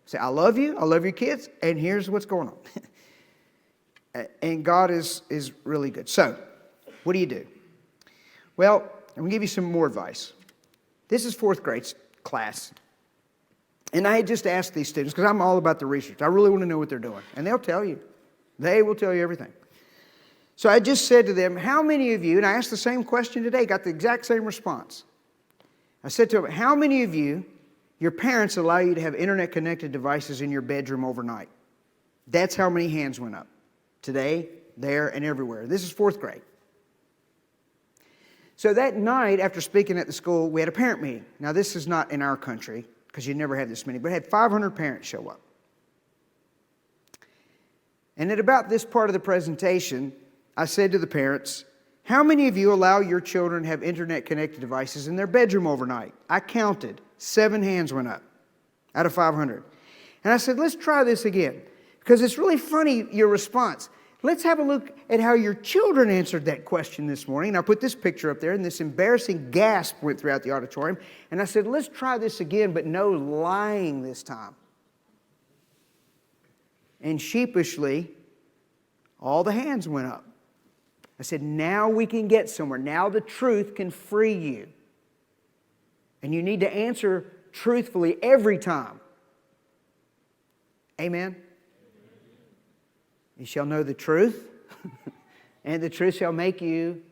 Say, I love you, I love your kids, and here's what's going on. And God is really good. So, what do you do? Well, I'm going to give you some more advice. This is 4th grade class. And I had just asked these students, because I'm all about the research. I really want to know what they're doing. And they'll tell you. They will tell you everything. So I just said to them, how many of you, and I asked the same question today, got the exact same response. I said to them, how many of you, your parents allow you to have internet-connected devices in your bedroom overnight? That's how many hands went up. Today, there, and everywhere. This is 4th grade. So that night, after speaking at the school, we had a parent meeting. Now, this is not in our country, because you never had this many, but it had 500 parents show up. And at about this part of the presentation, I said to the parents, how many of you allow your children to have internet-connected devices in their bedroom overnight? I counted. 7 hands went up out of 500. And I said, let's try this again, because it's really funny, your response. Let's have a look at how your children answered that question this morning. And I put this picture up there, and this embarrassing gasp went throughout the auditorium. And I said, let's try this again, but no lying this time. And sheepishly, all the hands went up. I said, now we can get somewhere. Now the truth can free you. And you need to answer truthfully every time. Amen? You shall know the truth, and the truth shall make you.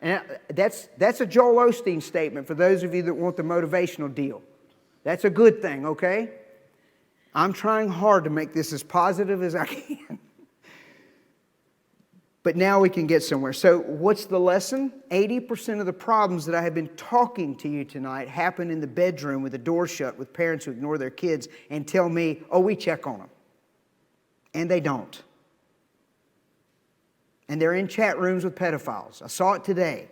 And that's a Joel Osteen statement for those of you that want the motivational deal. That's a good thing, okay? I'm trying hard to make this as positive as I can. But now we can get somewhere. So what's the lesson? 80% of the problems that I have been talking to you tonight happen in the bedroom with the door shut, with parents who ignore their kids and tell me, oh, we check on them. And they don't. And they're in chat rooms with pedophiles. I saw it today.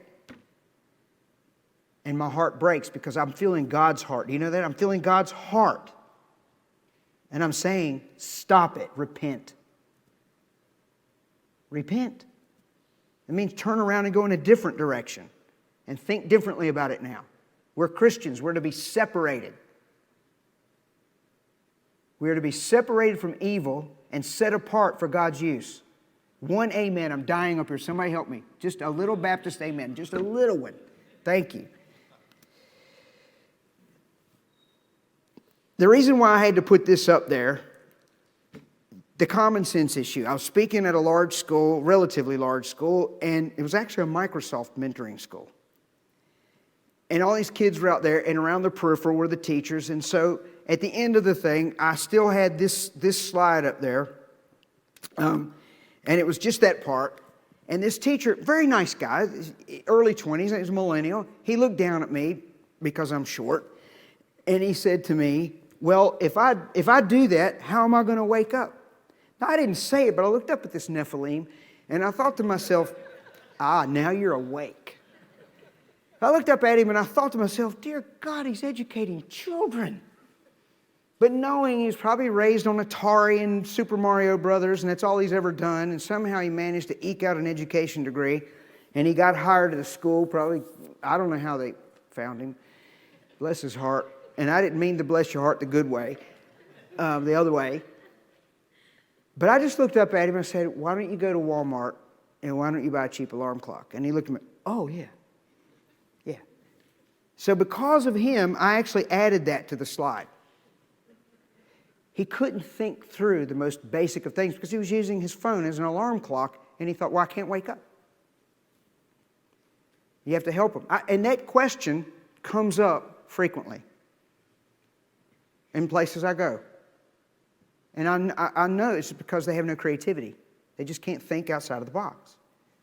And my heart breaks because I'm feeling God's heart. Do you know that? I'm feeling God's heart. And I'm saying, stop it. Repent. Repent. It means turn around and go in a different direction and think differently about it now. We're Christians. We're to be separated. We are to be separated from evil and set apart for God's use. One amen. I'm dying up here. Somebody help me. Just a little Baptist amen. Just a little one. Thank you. The reason why I had to put this up there, the common sense issue. I was speaking at a large school, relatively large school, and it was actually a Microsoft mentoring school. And all these kids were out there, and around the peripheral were the teachers. And so at the end of the thing, I still had this slide up there. And it was just that part. And this teacher, very nice guy, early 20s, he was a millennial. He looked down at me because I'm short. And he said to me, well, if I do that, how am I going to wake up? Now, I didn't say it, but I looked up at this Nephilim, and I thought to myself, now you're awake. I looked up at him, and I thought to myself, dear God, he's educating children. But knowing he's probably raised on Atari and Super Mario Brothers, and that's all he's ever done, and somehow he managed to eke out an education degree, and he got hired at a school, probably, I don't know how they found him. Bless his heart. And I didn't mean to bless your heart the good way, the other way. But I just looked up at him and said, why don't you go to Walmart and why don't you buy a cheap alarm clock? And he looked at me, oh, yeah. Yeah. So because of him, I actually added that to the slide. He couldn't think through the most basic of things because he was using his phone as an alarm clock, and he thought, well, I can't wake up. You have to help him. And that question comes up frequently in places I go. And I know it's because they have no creativity. They just can't think outside of the box.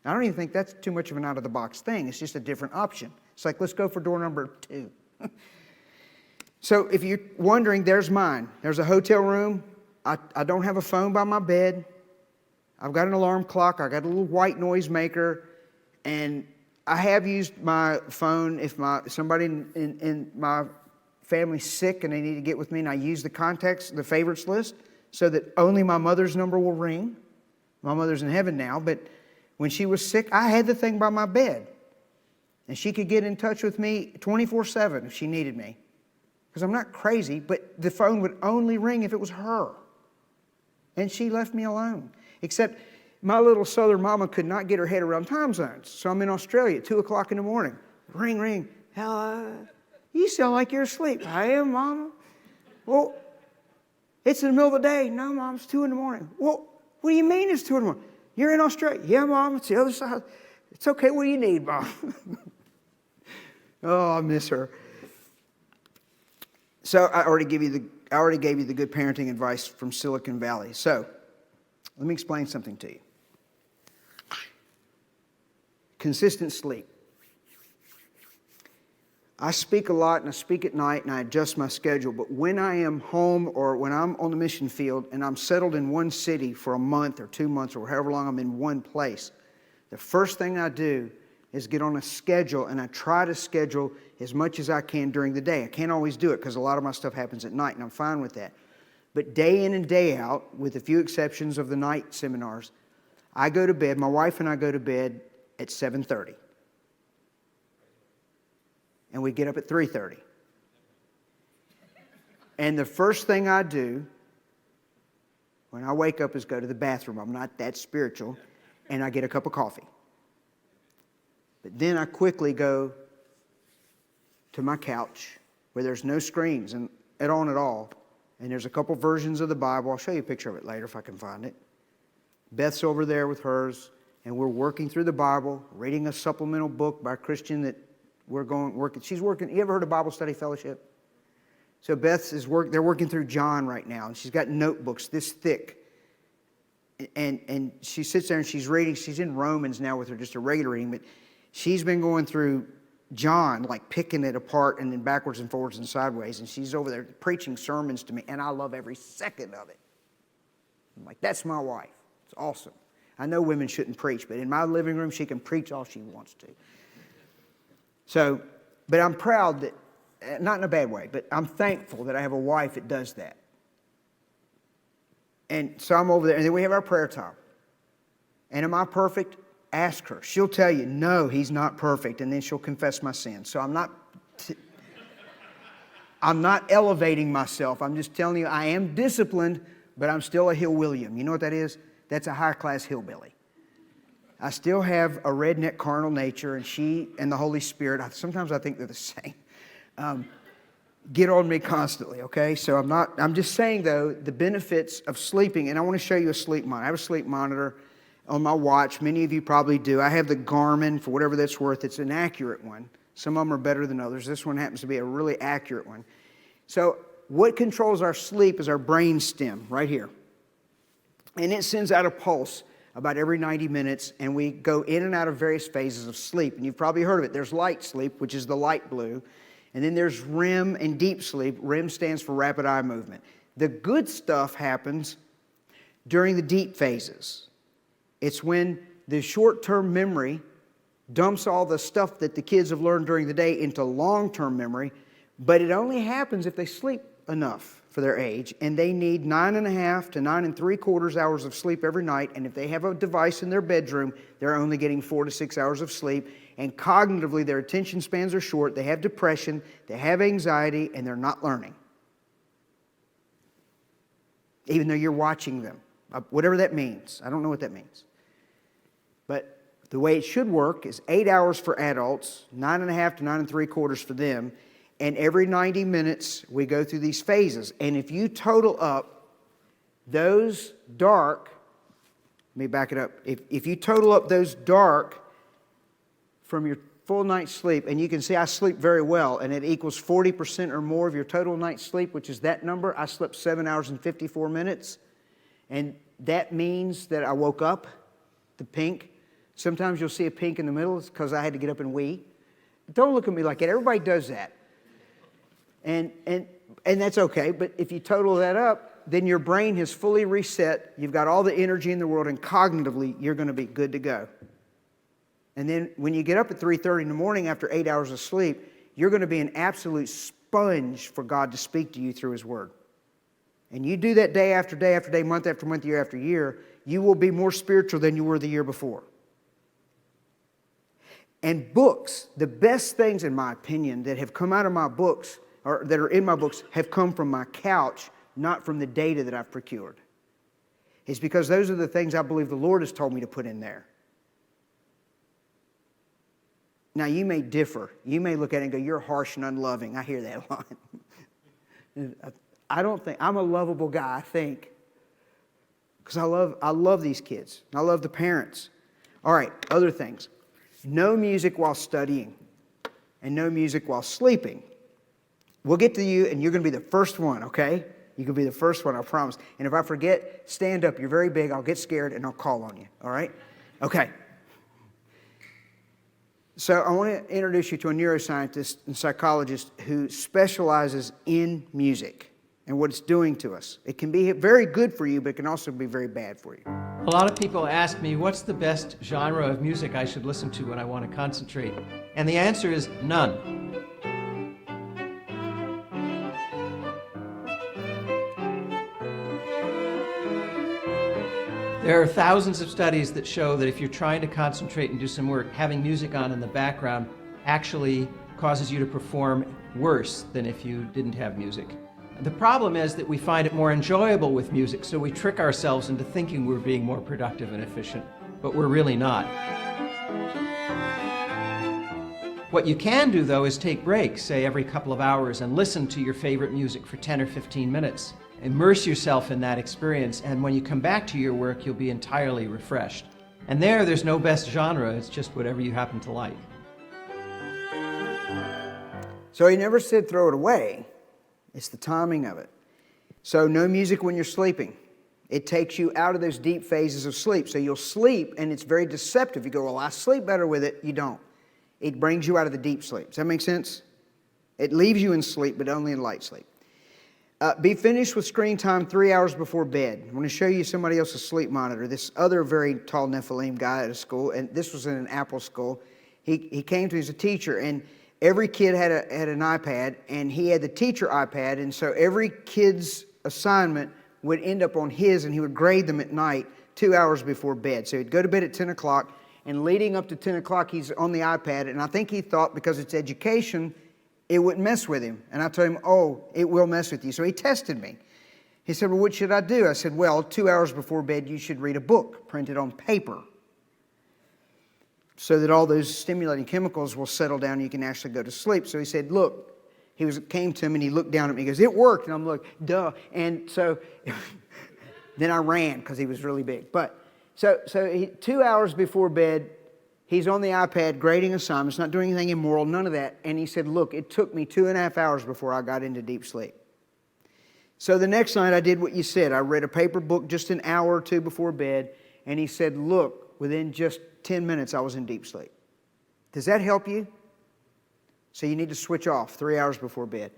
I don't even think that's too much of an out-of-the-box thing. It's just a different option. It's like, let's go for door number 2. So if you're wondering, there's mine. There's a hotel room. I don't have a phone by my bed. I've got an alarm clock. I've got a little white noise maker. And I have used my phone if somebody in my family's sick and they need to get with me, and I use the favorites list, so that only my mother's number will ring. My mother's in heaven now, but when she was sick, I had the thing by my bed. And she could get in touch with me 24/7 if she needed me. Because I'm not crazy, but the phone would only ring if it was her. And she left me alone. Except my little southern mama could not get her head around time zones. So I'm in Australia at 2 o'clock in the morning. Ring, ring. Hello. You sound like you're asleep. I am, Mama. Well, it's in the middle of the day. No, Mom, it's 2 in the morning. Well, what do you mean it's 2 in the morning? You're in Australia. Yeah, Mom, it's the other side. It's okay. What do you need, Mom? Oh, I miss her. So I already gave you the good parenting advice from Silicon Valley. So let me explain something to you. Consistent sleep. I speak a lot and I speak at night and I adjust my schedule, but when I am home or when I'm on the mission field and I'm settled in one city for a month or 2 months or however long I'm in one place, the first thing I do is get on a schedule, and I try to schedule as much as I can during the day. I can't always do it because a lot of my stuff happens at night, and I'm fine with that. But day in and day out, with a few exceptions of the night seminars, I go to bed, my wife and I go to bed at 7:30. And we get up at 3:30. And the first thing I do when I wake up is go to the bathroom. I'm not that spiritual. And I get a cup of coffee. But then I quickly go to my couch where there's no screens at all. And there's a couple versions of the Bible. I'll show you a picture of it later if I can find it. Beth's over there with hers, and we're working through the Bible, reading a supplemental book by a Christian that she's working. You ever heard of Bible Study Fellowship? So they're working through John right now, and she's got notebooks this thick. And she sits there and she's reading. She's in Romans now with her, just a regular reading, but she's been going through John, like picking it apart and then backwards and forwards and sideways. And she's over there preaching sermons to me, and I love every second of it. I'm like, that's my wife. It's awesome. I know women shouldn't preach, but in my living room, she can preach all she wants to. So, but I'm proud that, not in a bad way, but I'm thankful that I have a wife that does that. And so I'm over there, and then we have our prayer time. And am I perfect? Ask her. She'll tell you, no, he's not perfect, and then she'll confess my sins. So I'm not elevating myself. I'm just telling you I am disciplined, but I'm still a Hill William. You know what that is? That's a high-class hillbilly. I still have a redneck carnal nature, and she and the Holy Spirit, sometimes I think they're the same, get on me constantly, okay? So I'm just saying, though, the benefits of sleeping, and I want to show you a sleep monitor. I have a sleep monitor on my watch. Many of you probably do. I have the Garmin, for whatever that's worth. It's an accurate one. Some of them are better than others. This one happens to be a really accurate one. So what controls our sleep is our brain stem right here. And it sends out a pulse about every 90 minutes, and we go in and out of various phases of sleep. And you've probably heard of it. There's light sleep, which is the light blue. And then there's REM and deep sleep. REM stands for rapid eye movement. The good stuff happens during the deep phases. It's when the short-term memory dumps all the stuff that the kids have learned during the day into long-term memory, but it only happens if they sleep enough for their age, and they need 9.5 to 9 3/4 hours of sleep every night, and if they have a device in their bedroom, they're only getting 4 to 6 hours of sleep, and cognitively their attention spans are short, they have depression, they have anxiety, and they're not learning. Even though you're watching them, whatever that means. I don't know what that means. But the way it should work is 8 hours for adults, 9.5 to 9 3/4 for them, and every 90 minutes we go through these phases. And if you total up those dark, let me back it up. If you total up those dark from your full night's sleep, and you can see I sleep very well, and it equals 40% or more of your total night's sleep, which is that number. I slept 7 hours and 54 minutes, and that means that I woke up, the pink. Sometimes you'll see a pink in the middle. It's because I had to get up and wee. Don't look at me like that. Everybody does that. And that's okay, but if you total that up, then your brain has fully reset. You've got all the energy in the world, and cognitively, you're going to be good to go. And then when you get up at 3:30 in the morning after 8 hours of sleep, you're going to be an absolute sponge for God to speak to you through His Word. And you do that day after day after day, month after month, year after year, you will be more spiritual than you were the year before. And books, the best things in my opinion that have come out of my books, or that are in my books, have come from my couch, not from the data that I've procured. It's because those are the things I believe the Lord has told me to put in there. Now, you may differ. You may look at it and go, you're harsh and unloving. I hear that a lot. I don't think, I'm a lovable guy, I think. Because I love these kids. I love the parents. All right, other things. No music while studying. And no music while sleeping. We'll get to you, and you're going to be the first one, okay? You can be the first one, I promise. And if I forget, stand up. You're very big. I'll get scared, and I'll call on you, all right? Okay. So I want to introduce you to a neuroscientist and psychologist who specializes in music and what it's doing to us. It can be very good for you, but it can also be very bad for you. A lot of people ask me, what's the best genre of music I should listen to when I want to concentrate? And the answer is none. There are thousands of studies that show that if you're trying to concentrate and do some work, having music on in the background actually causes you to perform worse than if you didn't have music. The problem is that we find it more enjoyable with music, so we trick ourselves into thinking we're being more productive and efficient, but we're really not. What you can do, though, is take breaks, say every couple of hours, and listen to your favorite music for 10 or 15 minutes. Immerse yourself in that experience, and when you come back to your work, you'll be entirely refreshed. And there's no best genre, it's just whatever you happen to like. So he never said throw it away. It's the timing of it. So no music when you're sleeping. It takes you out of those deep phases of sleep. So you'll sleep, and it's very deceptive. You go, well, I sleep better with it. You don't. It brings you out of the deep sleep. Does that make sense? It leaves you in sleep, but only in light sleep. Be finished with screen time 3 hours before bed. I'm going to show you somebody else's sleep monitor. This other very tall Nephilim guy at a school, and this was in an Apple school. He came to me as a teacher, and every kid had an iPad, and he had the teacher iPad, and so every kid's assignment would end up on his, and he would grade them at night 2 hours before bed. So he'd go to bed at 10 o'clock, and leading up to 10 o'clock, he's on the iPad, and I think he thought because it's education, it wouldn't mess with him. And I told him, oh, it will mess with you. So he tested me. He said, well, what should I do? I said, well, 2 hours before bed, you should read a book printed on paper so that all those stimulating chemicals will settle down and you can actually go to sleep. So he said, look, came to him and he looked down at me. He goes, it worked. And I'm like, duh. And so then I ran because he was really big. But so 2 hours before bed, he's on the iPad grading assignments, not doing anything immoral, none of that. And he said, look, it took me 2.5 hours before I got into deep sleep. So the next night I did what you said. I read a paper book just an hour or two before bed. And he said, look, within just 10 minutes I was in deep sleep. Does that help you? So you need to switch off 3 hours before bed.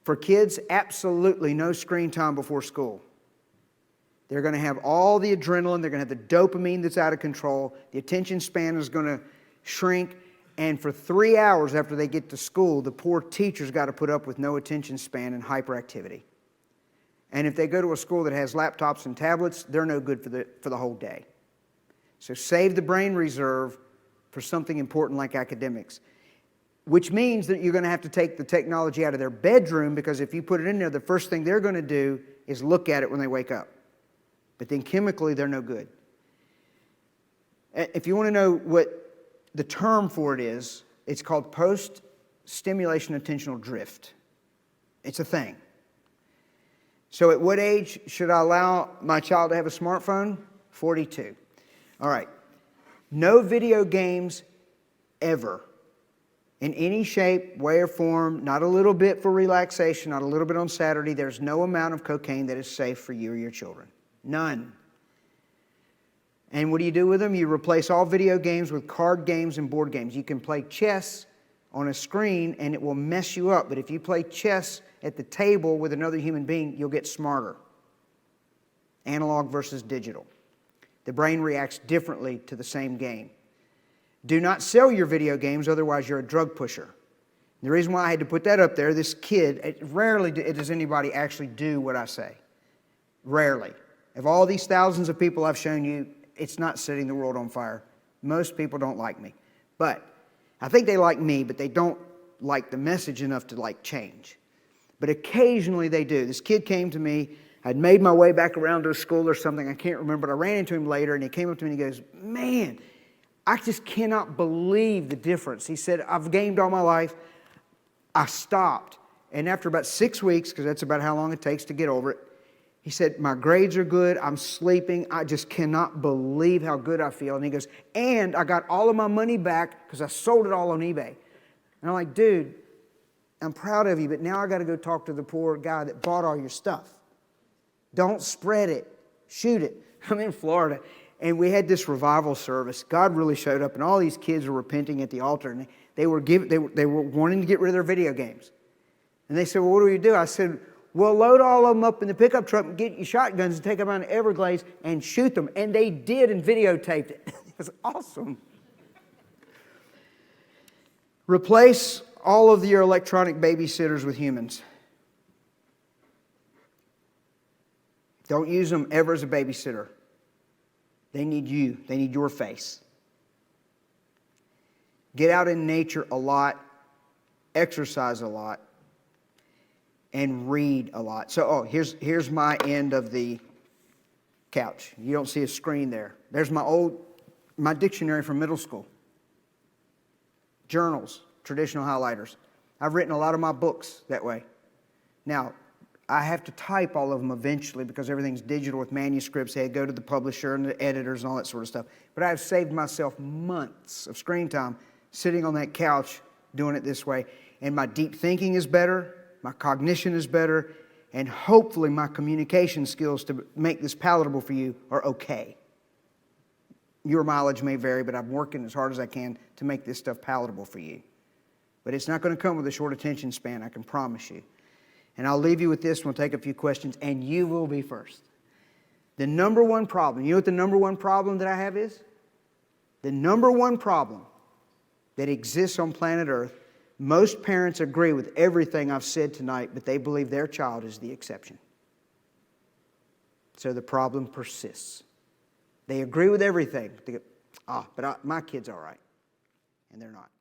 For kids, absolutely no screen time before school. They're going to have all the adrenaline. They're going to have the dopamine that's out of control. The attention span is going to shrink. And for 3 hours after they get to school, the poor teacher's got to put up with no attention span and hyperactivity. And if they go to a school that has laptops and tablets, they're no good for the whole day. So save the brain reserve for something important like academics. Which means that you're going to have to take the technology out of their bedroom, because if you put it in there, the first thing they're going to do is look at it when they wake up. But then chemically, they're no good. If you want to know what the term for it is, it's called post-stimulation attentional drift. It's a thing. So at what age should I allow my child to have a smartphone? 42. All right. No video games ever. In any shape, way, or form, not a little bit for relaxation, not a little bit on Saturday. There's no amount of cocaine that is safe for you or your children. None. And what do you do with them? You replace all video games with card games and board games. You can play chess on a screen and it will mess you up. But if you play chess at the table with another human being, you'll get smarter. Analog versus digital. The brain reacts differently to the same game. Do not sell your video games, otherwise you're a drug pusher. The reason why I had to put that up there, this kid, rarely does anybody actually do what I say. Rarely. Of all these thousands of people I've shown you, it's not setting the world on fire. Most people don't like me. But I think they like me, but they don't like the message enough to like change. But occasionally they do. This kid came to me. I'd made my way back around to a school or something. I can't remember. But I ran into him later, and he came up to me and he goes, "Man, I just cannot believe the difference." He said, "I've gamed all my life. I stopped. And after about 6 weeks, because that's about how long it takes to get over it, he said, my grades are good. I'm sleeping. I just cannot believe how good I feel." And he goes, "And I got all of my money back because I sold it all on eBay." And I'm like, "Dude, I'm proud of you, but now I got to go talk to the poor guy that bought all your stuff. Don't spread it. Shoot it." I'm in Florida, and we had this revival service. God really showed up, and all these kids were repenting at the altar, and they were wanting to get rid of their video games. And they said, "Well, what do we do?" I said, "Well, load all of them up in the pickup truck and get your shotguns and take them out to Everglades and shoot them." And they did and videotaped it. It was awesome. Replace all of your electronic babysitters with humans. Don't use them ever as a babysitter. They need you. They need your face. Get out in nature a lot. Exercise a lot. And read a lot. So, here's my end of the couch. You don't see a screen there. There's my dictionary from middle school. Journals, traditional highlighters. I've written a lot of my books that way. Now, I have to type all of them eventually because everything's digital with manuscripts. They go to the publisher and the editors and all that sort of stuff. But I've saved myself months of screen time sitting on that couch doing it this way. And my deep thinking is better. My cognition is better, and hopefully my communication skills to make this palatable for you are okay. Your mileage may vary, but I'm working as hard as I can to make this stuff palatable for you. But it's not going to come with a short attention span, I can promise you. And I'll leave you with this, we'll take a few questions, and you will be first. The number one problem, you know what the number one problem that I have is? The number one problem that exists on planet Earth. Most parents agree with everything I've said tonight, but they believe their child is the exception. So the problem persists. They agree with everything. They go, but my kid's all right. And they're not.